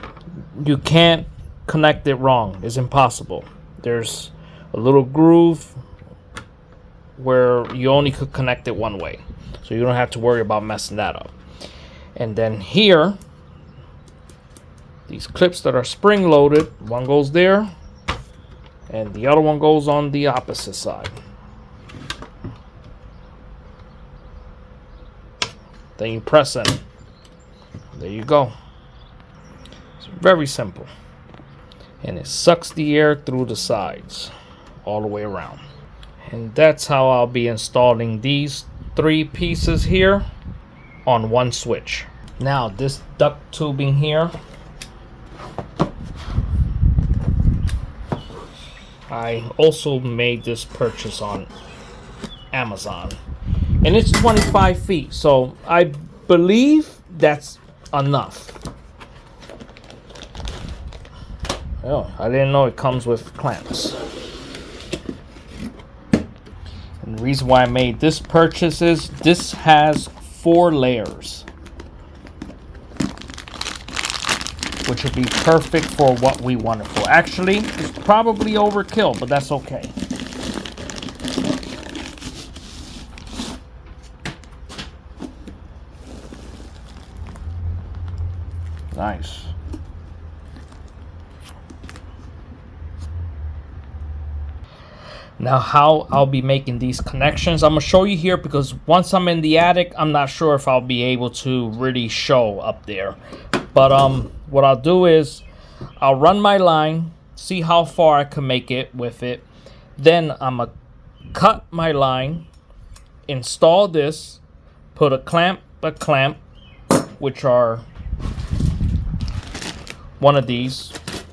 you can't connect it wrong. It's impossible. There's a little groove where you only could connect it one way, so you don't have to worry about messing that up. And then here, these clips that are spring loaded, one goes there and the other one goes on the opposite side. Then you press in. There you go. It's very simple. And it sucks the air through the sides all the way around. And that's how I'll be installing these 3 pieces here on one switch. Now this duct tubing here, I also made this purchase on Amazon, and it's 25 feet, so I believe that's enough. Oh, I didn't know it comes with clamps. And the reason why I made this purchase is this has 4 layers, which would be perfect for what we want it for. Actually, it's probably overkill, but that's okay. Nice. Now how I'll be making these connections, I'm gonna show you here because once I'm in the attic, I'm not sure if I'll be able to really show up there. But what I'll do is I'll run my line, see how far I can make it with it. Then I'm gonna cut my line, install this, put a clamp, which are one of these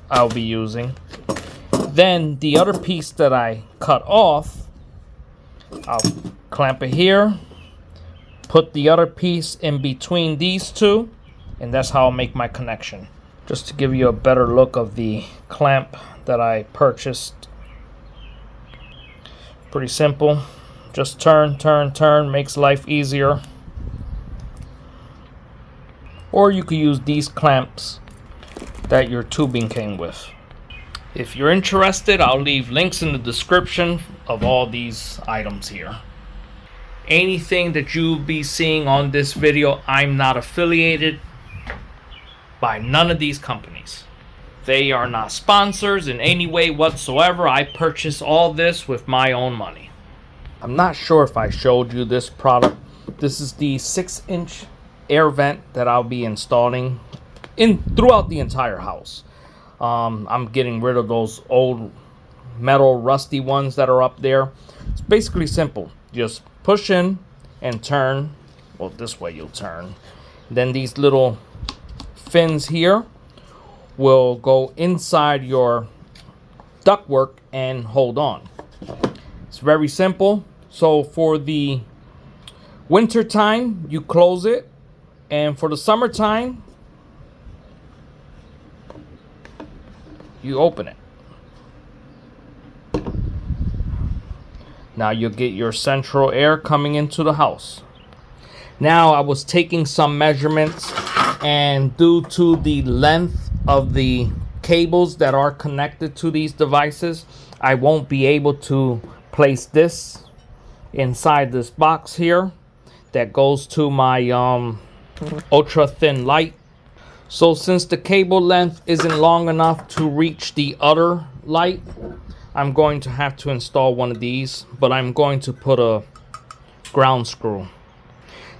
I'll be using. Then the other piece that I cut off, I'll clamp it here, put the other piece in between these two, and that's how I'll make my connection. Just to give you a better look of the clamp that I purchased. Pretty simple. Just turn, makes life easier. Or you could use these clamps that your tubing came with. If you're interested, I'll leave links in the description of all these items here. Anything that you'll be seeing on this video, I'm not affiliated by none of these companies. They are not sponsors in any way whatsoever. I purchased all this with my own money. I'm not sure if I showed you this product. This is the 6-inch air vent that I'll be installing throughout the entire house. I'm getting rid of those old metal rusty ones that are up there. It's basically simple. Just push in and turn. Well, this way you'll turn. Then these little fins here will go inside your ductwork and hold on. It's very simple. So for the winter time, you close it, and for the summertime, you open it. Now you'll get your central air coming into the house. Now I was taking some measurements, and due to the length of the cables that are connected to these devices, I won't be able to place this inside this box here that goes to my ultra thin light. So since the cable length isn't long enough to reach the other light, I'm going to have to install one of these, but I'm going to put a ground screw.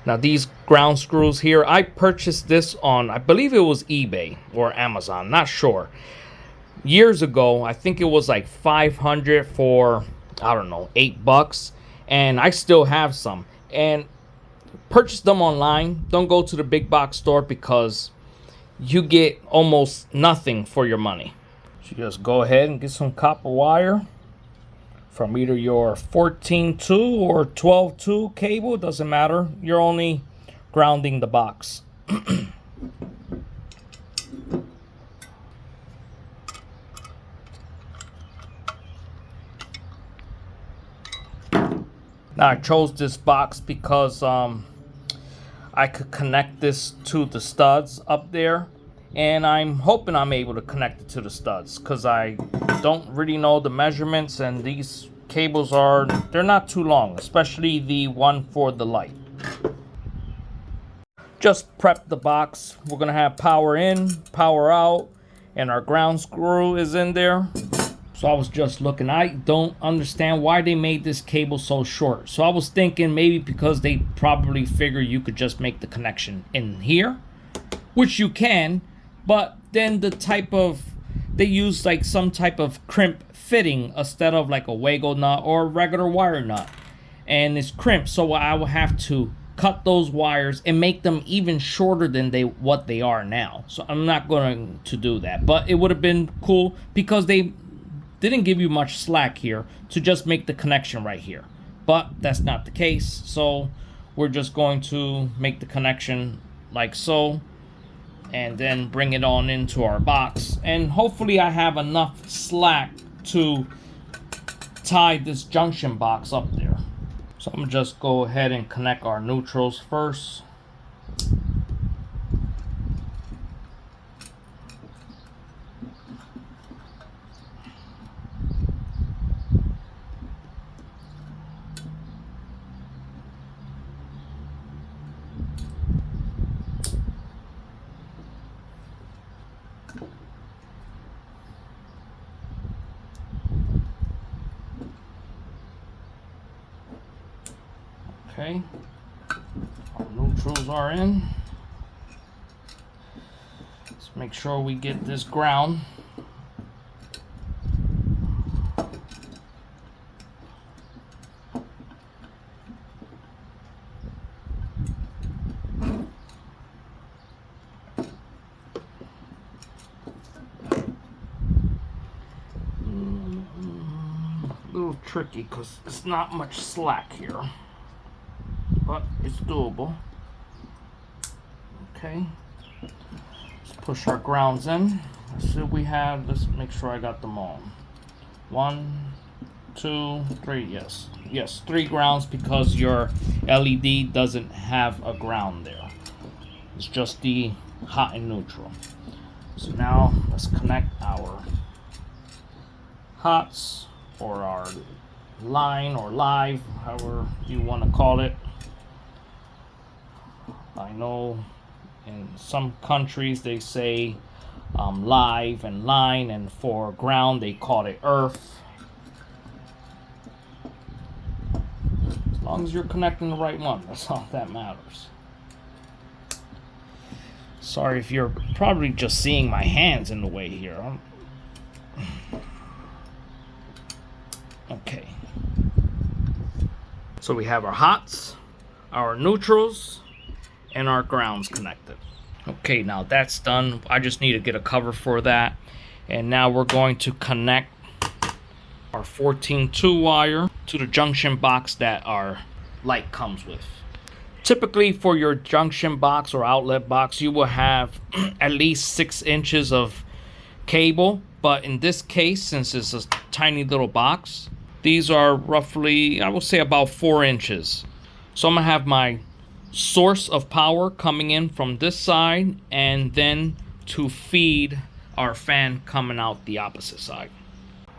Now these ground screws here, I purchased this on, I believe it was eBay or Amazon, not sure. Years ago, I think it was like 500 for, I don't know, $8, and I still have some. And purchase them online. Don't go to the big box store because you get almost nothing for your money. So you just go ahead and get some copper wire from either your 14-2 or 12-2 cable. It doesn't matter. You're only grounding the box. Now I chose this box because I could connect this to the studs up there, and I'm hoping I'm able to connect it to the studs, because I don't really know the measurements, and these cables they're not too long, especially the one for the light. Just prep the box. We're gonna have power in, power out, and our ground screw is in there. So I was just looking. I don't understand why they made this cable so short. So I was thinking maybe because they probably figure you could just make the connection in here, which you can, but then they use like some type of crimp fitting instead of like a Wago nut or a regular wire nut, and it's crimped, so I will have to cut those wires and make them even shorter than what they are now. So I'm not going to do that, but it would have been cool because they didn't give you much slack here to just make the connection right here, but that's not the case. So we're just going to make the connection like so, and then bring it on into our box, and hopefully I have enough slack to tie this junction box up there. So I'm gonna just go ahead and connect our neutrals first. Okay, our neutrals are in. Let's make sure we get this ground. A little tricky because it's not much slack here, but it's doable. Okay, let's push our grounds in. Let's see what we have. Let's make sure I got them all. 1, 2, 3. Yes, 3 grounds, because your LED doesn't have a ground there. It's just the hot and neutral. So now let's connect our hots, or our line, or live, however you want to call it. I know in some countries they say live and line, and for ground they call it earth. As long as you're connecting the right one, that's all that matters. Sorry if you're probably just seeing my hands in the way here. Okay. So we have our hots, our neutrals, and our grounds connected. Okay, now that's done. I just need to get a cover for that. And now we're going to connect our 14-2 wire to the junction box that our light comes with. Typically for your junction box or outlet box, you will have at least 6 inches of cable. But in this case, since it's a tiny little box, these are roughly, I will say, about 4 inches. So I'm gonna have my source of power coming in from this side, and then to feed our fan coming out the opposite side.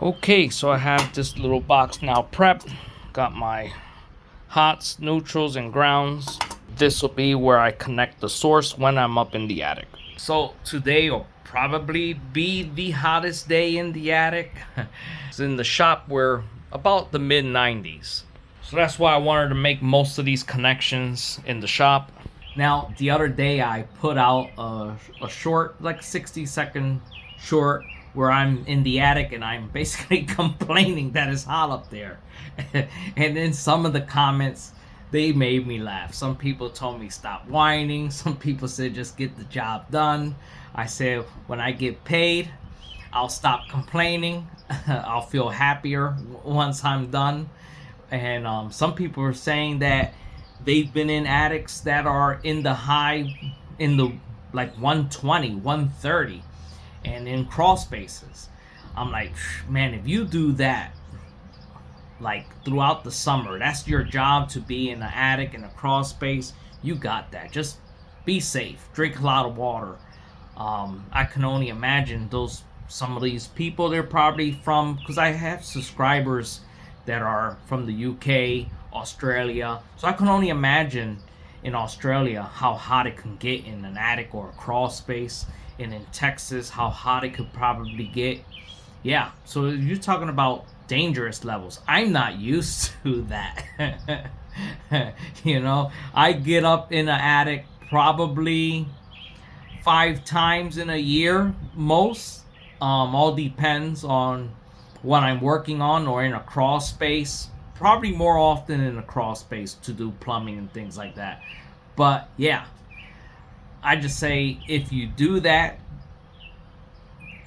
Okay, so I have this little box now prepped. Got my hots, neutrals, and grounds. This will be where I connect the source when I'm up in the attic. So today will probably be the hottest day in the attic. It's in the shop, we're about the mid 90s. So that's why I wanted to make most of these connections in the shop. Now, the other day I put out a short, like 60-second short, where I'm in the attic and I'm basically complaining that it's hot up there. And then some of the comments, they made me laugh. Some people told me stop whining. Some people said just get the job done. I said when I get paid, I'll stop complaining. I'll feel happier once I'm done. And some people are saying that they've been in attics that are in the like 120, 130, and in crawl spaces. I'm like, man, if you do that like throughout the summer, that's your job, to be in the attic in a crawl space, you got that. Just be safe, drink a lot of water. I can only imagine some of these people, they're probably from, because I have subscribers that are from the UK, Australia, so I can only imagine in Australia how hot it can get in an attic or a crawl space, and in Texas how hot it could probably get. Yeah, so you're talking about dangerous levels. I'm not used to that. I get up in an attic probably 5 times in a year, most. All depends on what I'm working on, or in a crawl space. Probably more often in a crawl space to do plumbing and things like that. But yeah, I just say if you do that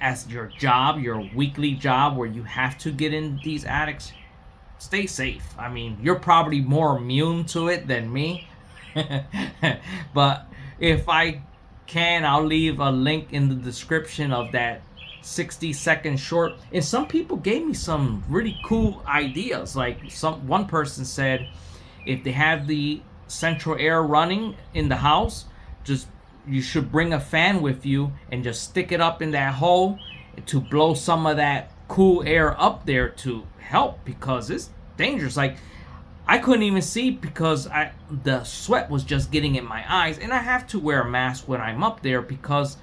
as your job, your weekly job, where you have to get in these attics, stay safe. I mean, you're probably more immune to it than me. But if I can, I'll leave a link in the description of that 60-second short. And some people gave me some really cool ideas. Like one person said, if they have the central air running in the house, you should bring a fan with you and just stick it up in that hole to blow some of that cool air up there to help, because it's dangerous. Like, I couldn't even see because the sweat was just getting in my eyes, and I have to wear a mask when I'm up there because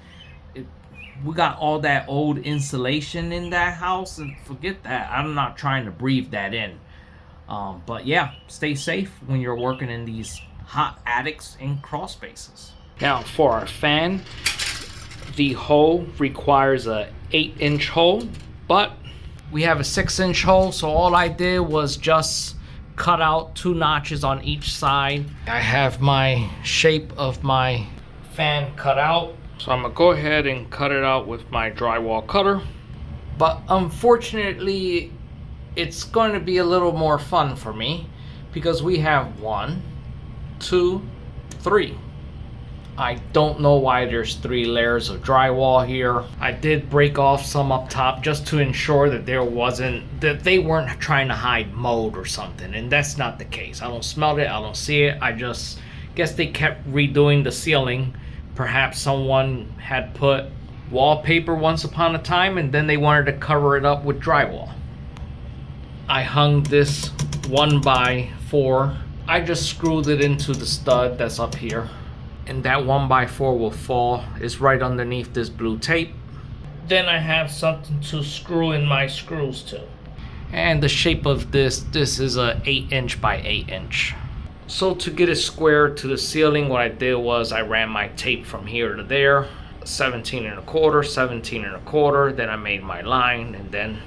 we got all that old insulation in that house, and forget that. I'm not trying to breathe that in. But yeah, stay safe when you're working in these hot attics and crawl spaces. Now for our fan, the hole requires a 8-inch hole, but we have a 6-inch hole, so all I did was just cut out 2 notches on each side. I have my shape of my fan cut out, so I'm gonna go ahead and cut it out with my drywall cutter. But unfortunately, it's going to be a little more fun for me because we have 1, 2, 3. I don't know why there's 3 layers of drywall here. I did break off some up top just to ensure that they weren't trying to hide mold or something, and that's not the case. I don't smell it, I don't see it. I just guess they kept redoing the ceiling. Perhaps someone had put wallpaper once upon a time and then they wanted to cover it up with drywall. I hung this 1x4. I just screwed it into the stud that's up here, and that 1x4 will fall. It's right underneath this blue tape. Then I have something to screw in my screws to. And the shape of this is a 8-inch by 8-inch. So to get it square to the ceiling, what I did was I ran my tape from here to there, 17 1/4, 17 1/4. Then I made my line, and then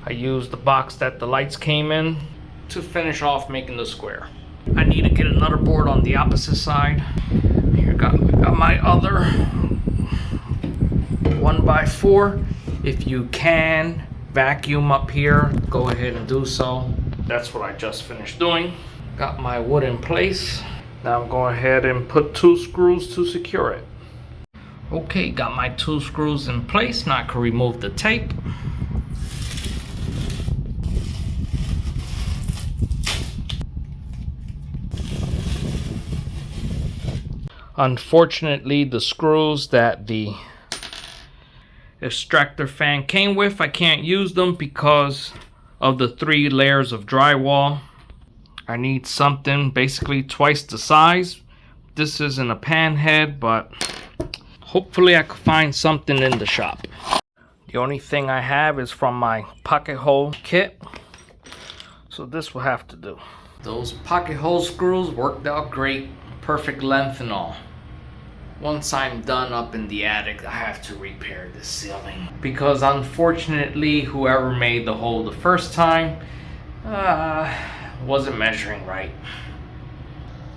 I used the box that the lights came in to finish off making the square. I need to get another board on the opposite side. Here, got my other 1x4. If you can vacuum up here, go ahead and do so. That's what I just finished doing. Got my wood in place. Now I'm going ahead and put 2 screws to secure it. Okay, got my 2 screws in place. Now I can remove the tape. Unfortunately, the screws that the extractor fan came with, I can't use them because of the 3 layers of drywall. I need something basically twice the size. This isn't a pan head, but hopefully I can find something in the shop. The only thing I have is from my pocket hole kit, so this will have to do. Those pocket hole screws worked out great, perfect length and all. Once I'm done up in the attic, I have to repair the ceiling because unfortunately whoever made the hole the first time wasn't measuring right.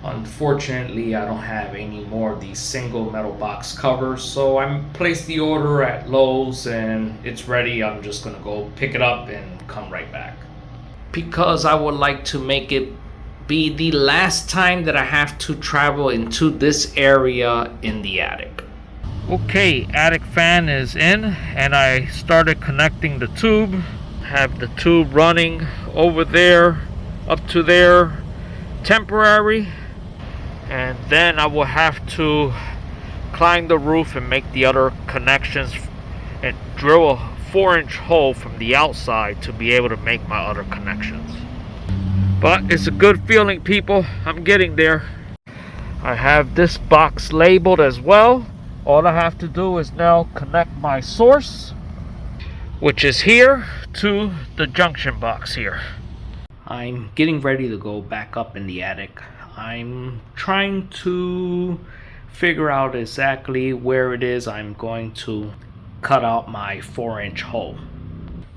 Unfortunately, I don't have any more of these single metal box covers, so I placed the order at Lowe's and it's ready. I'm just gonna go pick it up and come right back because I would like to make it be the last time that I have to travel into this area in the attic. Okay, attic fan is in and I started connecting the tube. Have the tube running over there up to there temporary, and then I will have to climb the roof and make the other connections and drill a 4-inch hole from the outside to be able to make my other connections. But it's a good feeling, people. I'm getting there. I have this box labeled as well. All I have to do is now connect my source, which is here, to the junction box here. I'm getting ready to go back up in the attic. I'm trying to figure out exactly where it is I'm going to cut out my 4-inch hole.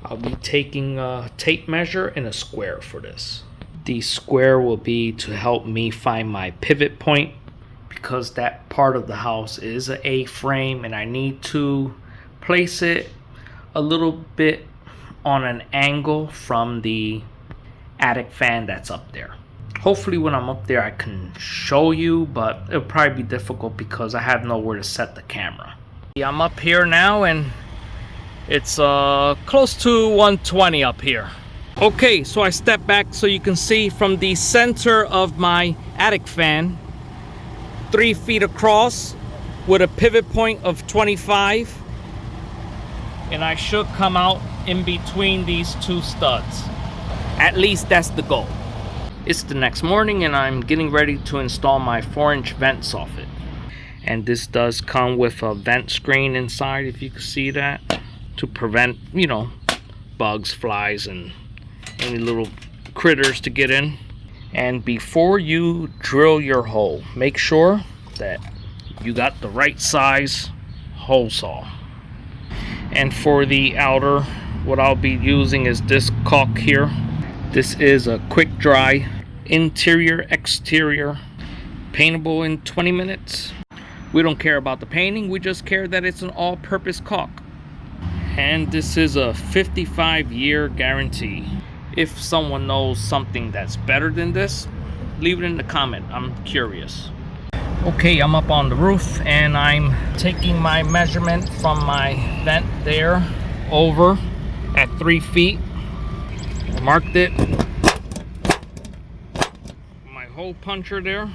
I'll be taking a tape measure and a square for this. The square will be to help me find my pivot point, because that part of the house is an A-frame and I need to place it a little bit on an angle from the attic fan that's up there. Hopefully when I'm up there I can show you, but it'll probably be difficult because I have nowhere to set the camera. Yeah, I'm up here now and it's close to 120 up here. Okay, so I step back so you can see from the center of my attic fan, 3 feet across with a pivot point of 25, and I should come out in between these 2 studs. At least that's the goal. It's the next morning and I'm getting ready to install my 4-inch vent soffit. And this does come with a vent screen inside, if you can see that, to prevent, you know, bugs, flies, and any little critters to get in. And before you drill your hole, make sure that you got the right size hole saw. And for the outer, what I'll be using is this caulk here. This is a quick dry interior exterior, paintable in 20 minutes. We don't care about the painting, we just care that it's an all-purpose caulk. And this is a 55-year guarantee. If someone knows something that's better than this, leave it in the comment. I'm curious. Okay, I'm up on the roof and I'm taking my measurement from my vent there over at 3 feet. Marked it. My hole puncher there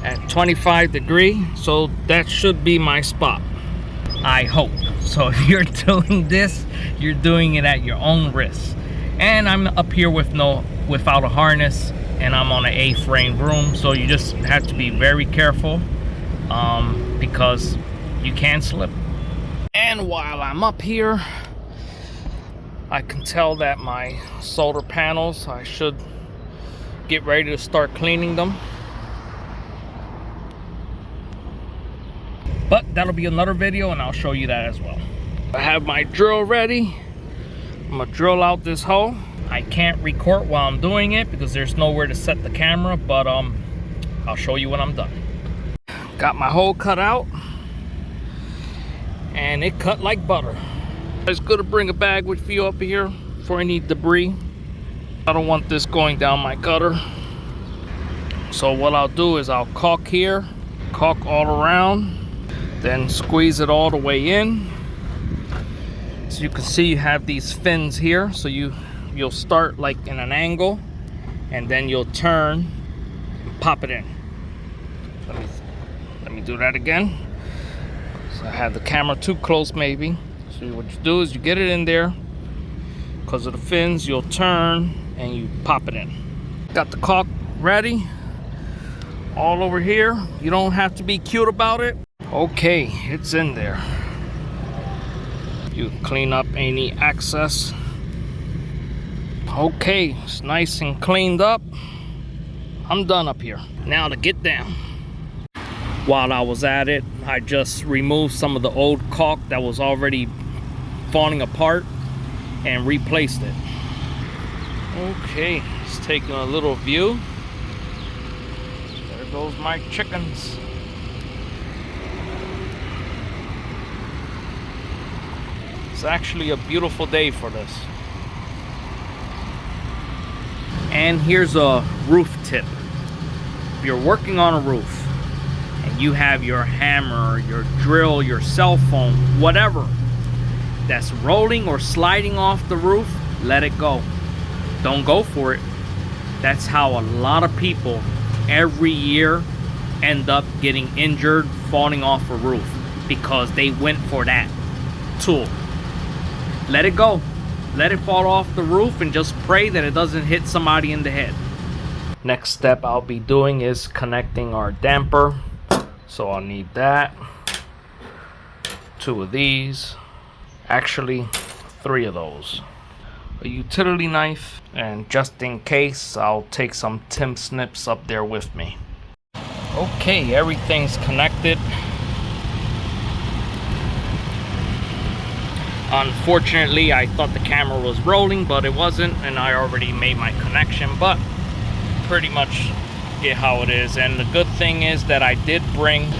at 25 degrees. So that should be my spot, I hope. So if you're doing this, you're doing it at your own risk. And I'm up here without a harness, and I'm on an A-frame room, so you just have to be very careful because you can slip. And while I'm up here, I can tell that my solar panels, I should get ready to start cleaning them. But that'll be another video and I'll show you that as well. I have my drill ready. I'm gonna drill out this hole. I can't record while I'm doing it because there's nowhere to set the camera, but I'll show you when I'm done. Got my hole cut out and it cut like butter. It's good to bring a bag with you up here for any debris. I don't want this going down my gutter. So what I'll do is I'll caulk here, caulk all around, then squeeze it all the way in. So you can see you have these fins here, so you'll start like in an angle and then you'll turn and pop it in. Let me do that again. So I have the camera too close maybe. So what you do is you get it in there. Because of the fins, you'll turn and you pop it in. Got the caulk ready all over here. You don't have to be cute about it. Okay, it's in there. You clean up any excess. Okay, it's nice and cleaned up. I'm done up here. Now to get down. While I was at it, I just removed some of the old caulk that was already falling apart and replaced it. Okay, just taking a little view. There goes my chickens. It's actually a beautiful day for this. And here's a roof tip. If you're working on a roof and you have your hammer, your drill, your cell phone, whatever that's rolling or sliding off the roof, let it go. Don't go for it. That's how a lot of people every year end up getting injured falling off a roof because they went for that tool. Let it go. Let it fall off the roof and just pray that it doesn't hit somebody in the head. Next step I'll be doing is connecting our damper. So I'll need that. 2 of these. Actually, 3 of those. A utility knife, and just in case, I'll take some Tim snips up there with me. Okay, everything's connected. Unfortunately, I thought the camera was rolling, but it wasn't, and I already made my connection, but pretty much get how it is. And the good thing is that I did bring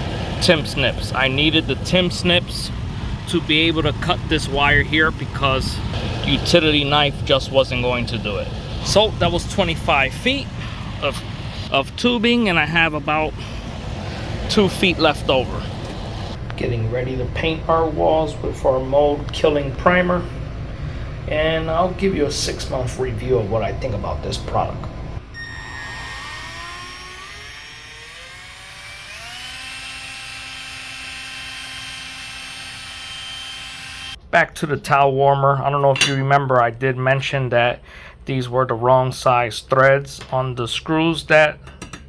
Tim snips. I needed the Tim snips to be able to cut this wire here because utility knife just wasn't going to do it. So that was 25 feet of tubing, and I have about 2 feet left over. Getting ready to paint our walls with our mold killing primer, and I'll give you a 6-month review of what I think about this product. Back to the towel warmer. I don't know if you remember, I did mention that these were the wrong size threads on the screws that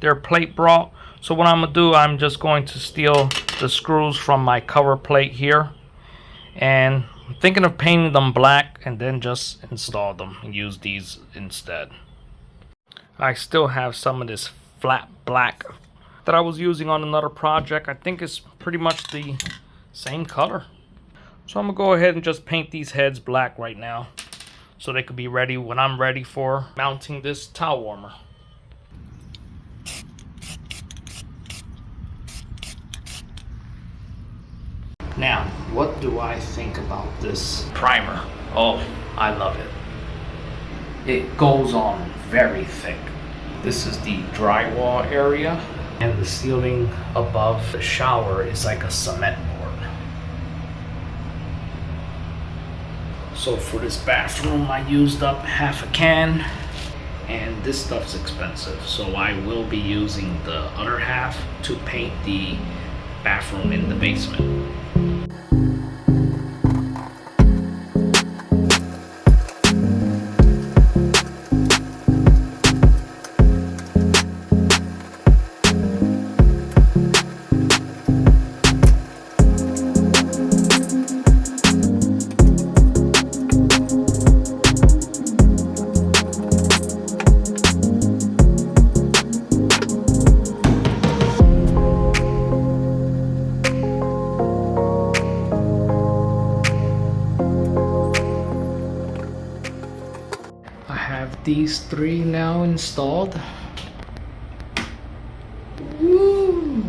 their plate brought. So what I'm gonna do, I'm just going to steal the screws from my cover plate here, and I'm thinking of painting them black and then just install them and use these instead. I still have some of this flat black that I was using on another project. I think it's pretty much the same color. So I'm gonna go ahead and just paint these heads black right now so they could be ready when I'm ready for mounting this towel warmer. Now, what do I think about this primer? Oh, I love it. It goes on very thick. This is the drywall area, and the ceiling above the shower is like a cement board. So for this bathroom, I used up half a can, and this stuff's expensive. So I will be using the other half to paint the bathroom in the basement. These 3 now installed. Woo!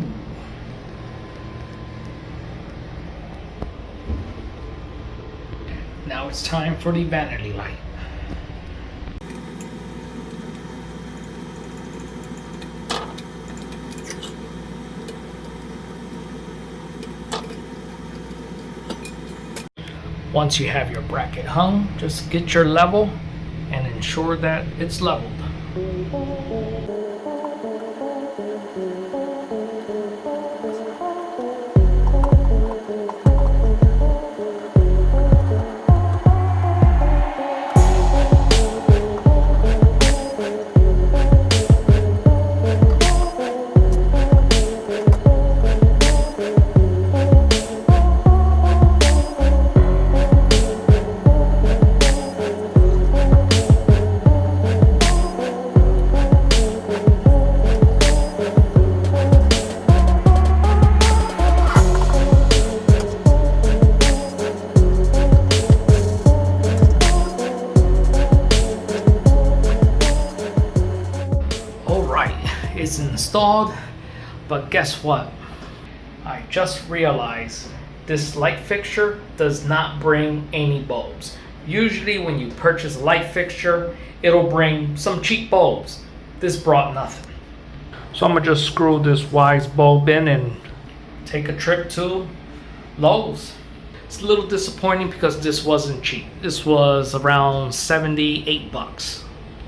Now it's time for the vanity light. Once you have your bracket hung, just get your level and ensure that it's leveled. It's installed, but guess what? I just realized this light fixture does not bring any bulbs. Usually when you purchase a light fixture, it'll bring some cheap bulbs. This brought nothing. So I'm gonna just screw this wise bulb in and take a trip to Lowe's. It's a little disappointing because this wasn't cheap. This was around 78 bucks.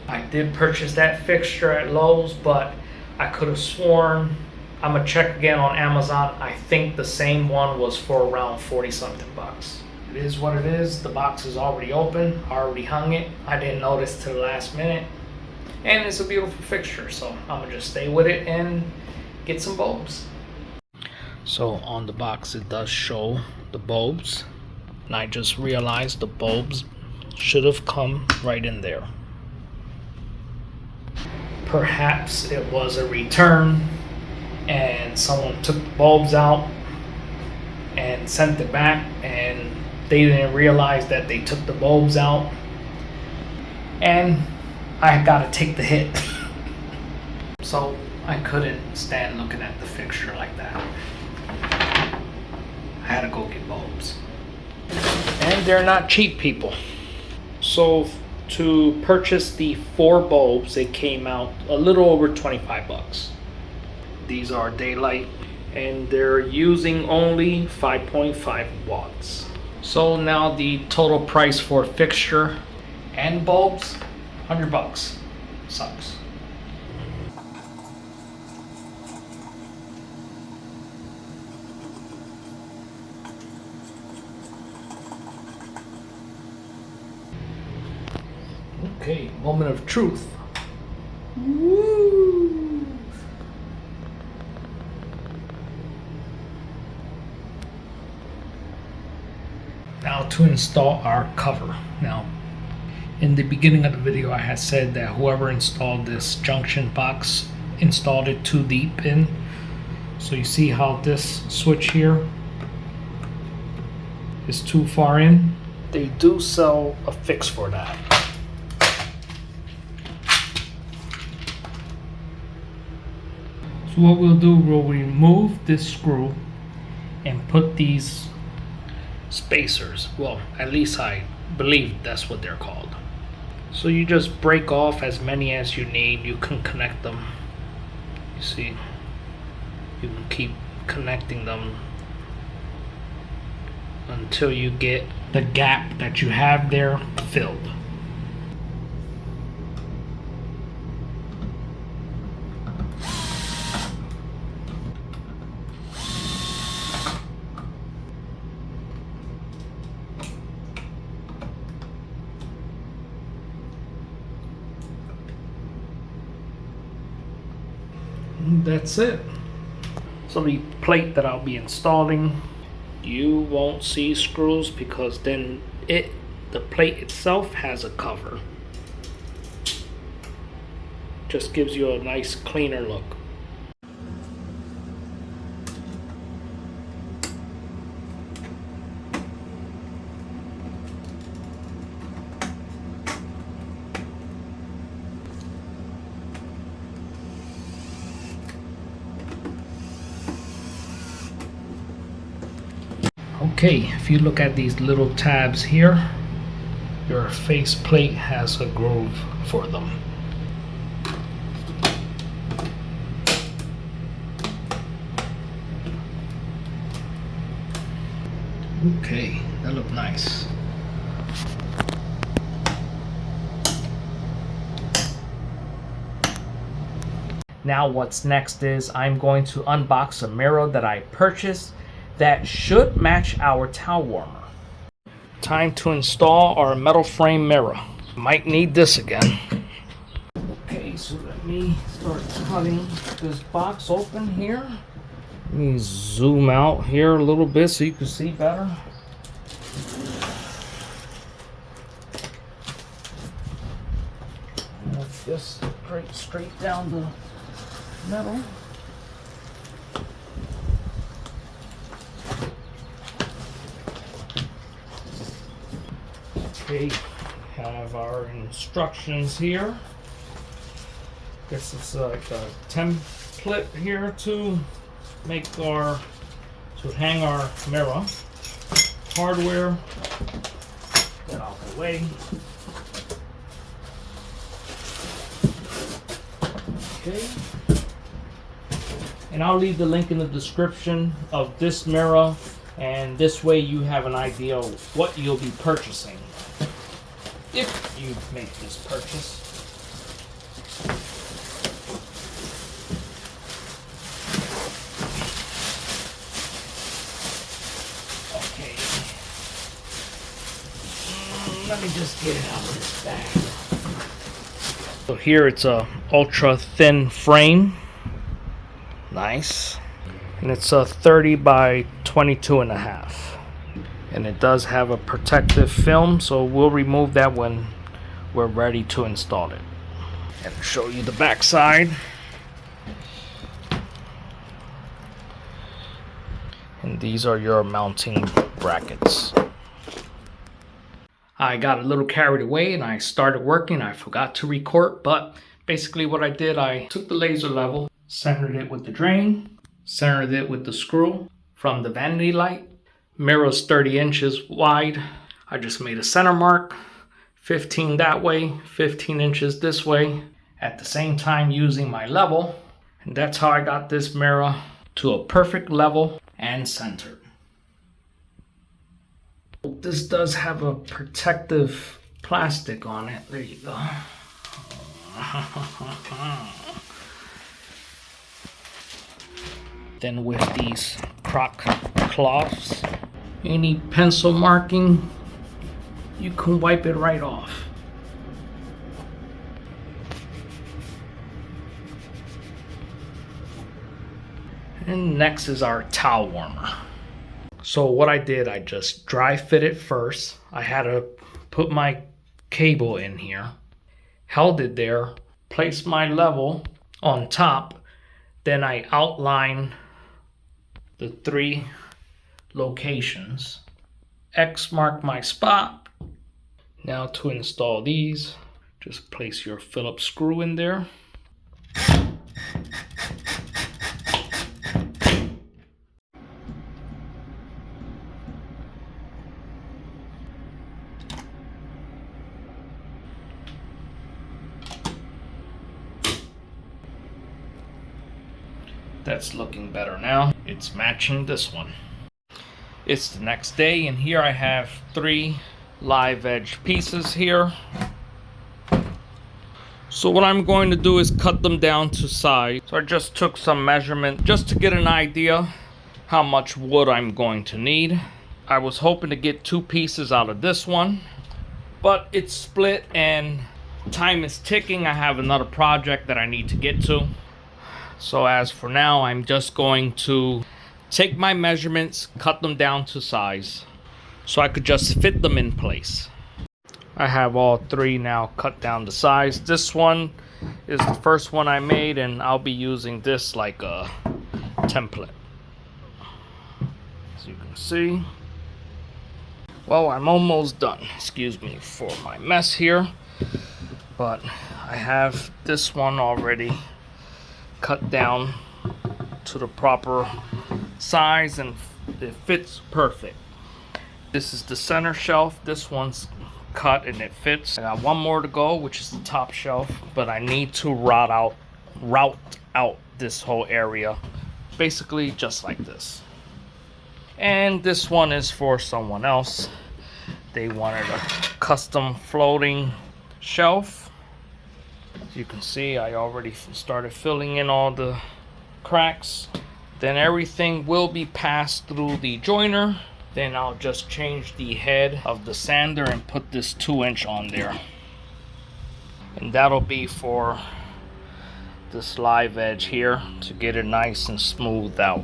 I did purchase that fixture at Lowe's, but I could have sworn I'm gonna check again on Amazon. I think the same one was for around 40 something bucks. It is what it is. The box is already open. I already hung it. I didn't notice till the last minute. And it's a beautiful fixture, so I'm gonna just stay with it and get some bulbs. So on the box it does show the bulbs. And I just realized the bulbs should have come right in there. Perhaps it was a return and someone took the bulbs out and sent it back and they didn't realize that they took the bulbs out, and I gotta take the hit. So I couldn't stand looking at the fixture like that. I had to go get bulbs, and they're not cheap, people. So to purchase the 4 bulbs, it came out a little over 25 bucks. These are daylight and they're using only 5.5 watts. So now the total price for fixture and bulbs, 100 bucks. Sucks. Okay, moment of truth. Woo! Now to install our cover. Now, in the beginning of the video, I had said that whoever installed this junction box installed it too deep in. So you see how this switch here is too far in? They do sell a fix for that. So what we'll do, we'll remove this screw and put these spacers. Well, at least I believe that's what they're called. So you just break off as many as you need. You can connect them. You see, you can keep connecting them until you get the gap that you have there filled. That's it. So the plate that I'll be installing, you won't see screws because then the plate itself has a cover. Just gives you a nice cleaner look. Okay, if you look at these little tabs here, your face plate has a groove for them. Okay, that look nice. Now what's next is I'm going to unbox a mirror that I purchased that should match our towel warmer. Time to install our metal frame mirror. Might need this again. Okay, so let me start cutting this box open here. Let me zoom out here a little bit so you can see better. Just straight down the metal. Okay, have our instructions here. This is like a template here to hang our mirror. Hardware, get out of the way. Okay, and I'll leave the link in the description of this mirror, and this way you have an idea of what you'll be purchasing if you make this purchase. Let me just get it out of this bag. So here it's a ultra thin frame. Nice. And it's a 30 by 22 and a half. And it does have a protective film, so we'll remove that when we're ready to install it. And show you the back side. And these are your mounting brackets. I got a little carried away and I started working. I forgot to record, but basically what I did, I took the laser level, centered it with the drain, centered it with the screw from the vanity light. Mirror's 30 inches wide. I just made a center mark, 15 that way, 15 inches this way, at the same time using my level. And that's how I got this mirror to a perfect level and centered. This does have a protective plastic on it. There you go. Then with these crock cloths, any pencil marking, you can wipe it right off. And next is our towel warmer. So what I did, I just dry fit it first. I had to put my cable in here, held it there, placed my level on top, then I outlined the 3 locations, X marked my spot. Now to install these, just place your Phillips screw in there. That's looking better now. It's matching this one. It's the next day, and here I have 3 live edge pieces here. So what I'm going to do is cut them down to size. So I just took some measurement just to get an idea how much wood I'm going to need. I was hoping to get 2 pieces out of this one, but it's split and time is ticking. I have another project that I need to get to. So as for now, I'm just going to take my measurements, cut them down to size, so I could just fit them in place. I have all 3 now cut down to size. This one is the first one I made, and I'll be using this like a template. As you can see. Well, I'm almost done. Excuse me for my mess here. But I have this one already cut down to the proper size and it fits perfect. This is the center shelf. This one's cut and it fits. I got one more to go, which is the top shelf, but I need to route out this whole area, basically just like this. And this one is for someone else. They wanted a custom floating shelf. As you can see, I already started filling in all the cracks. Then everything will be passed through the joiner. Then I'll just change the head of the sander and put this 2-inch on there. And that'll be for this live edge here to get it nice and smoothed out.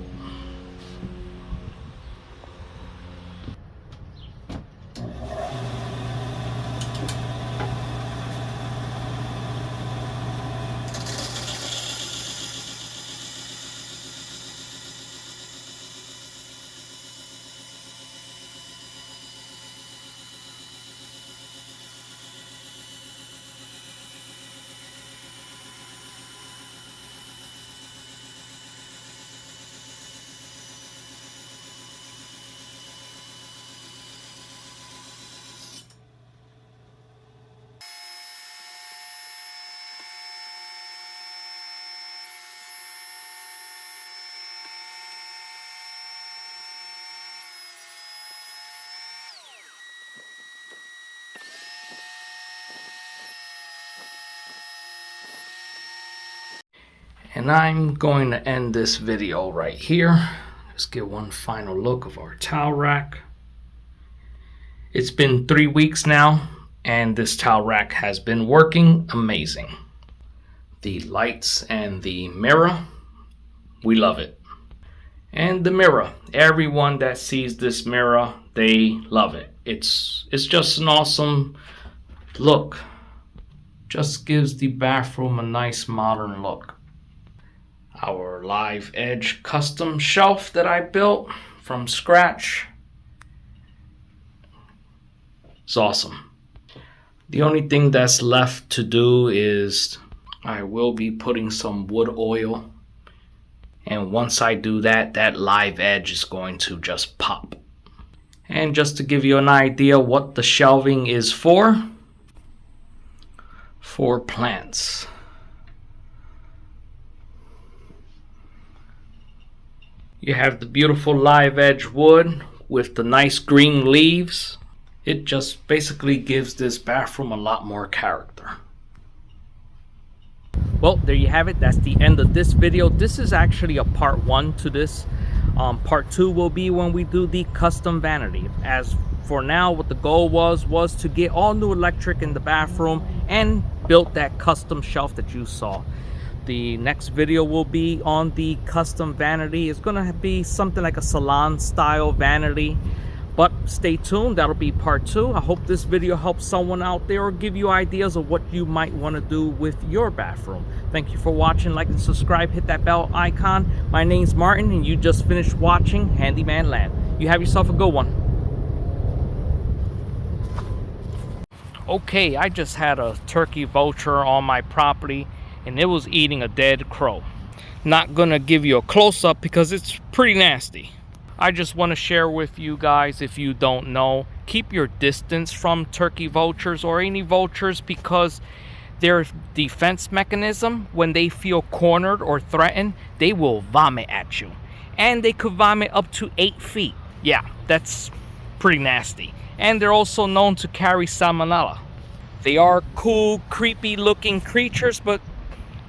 And I'm going to end this video right here. Just get one final look of our towel rack. It's been 3 weeks now. And this towel rack has been working amazing. The lights and the mirror, we love it. And the mirror, everyone that sees this mirror, they love it. It's just an awesome look. Just gives the bathroom a nice modern look. Our live edge custom shelf that I built from scratch. It's awesome. The only thing that's left to do is I will be putting some wood oil. And once I do that, that live edge is going to just pop. And just to give you an idea what the shelving is for plants. You have the beautiful live edge wood with the nice green leaves. It just basically gives this bathroom a lot more character. Well, there you have it. That's the end of this video. This is actually a part 1 to this. Part 2 will be when we do the custom vanity. As for now, what the goal was to get all new electric in the bathroom and build that custom shelf that you saw. The next video will be on the custom vanity. It's gonna be something like a salon style vanity, but stay tuned, that'll be part 2. I hope this video helps someone out there or give you ideas of what you might want to do with your bathroom. Thank you for watching. Like and subscribe, hit that bell icon. My name's Martin and you just finished watching Handyman Land. You have yourself a good one. Okay, I just had a turkey vulture on my property and it was eating a dead crow. Not gonna give you a close-up because it's pretty nasty. I just want to share with you guys, if you don't know, keep your distance from turkey vultures or any vultures because their defense mechanism, when they feel cornered or threatened, they will vomit at you. And they could vomit up to 8 feet. Yeah, that's pretty nasty. And they're also known to carry salmonella. They are cool, creepy looking creatures, but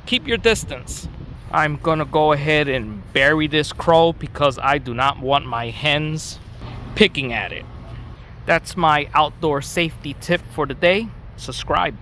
keep your distance. I'm gonna go ahead and bury this crow because I do not want my hens picking at it. That's my outdoor safety tip for the day. Subscribe.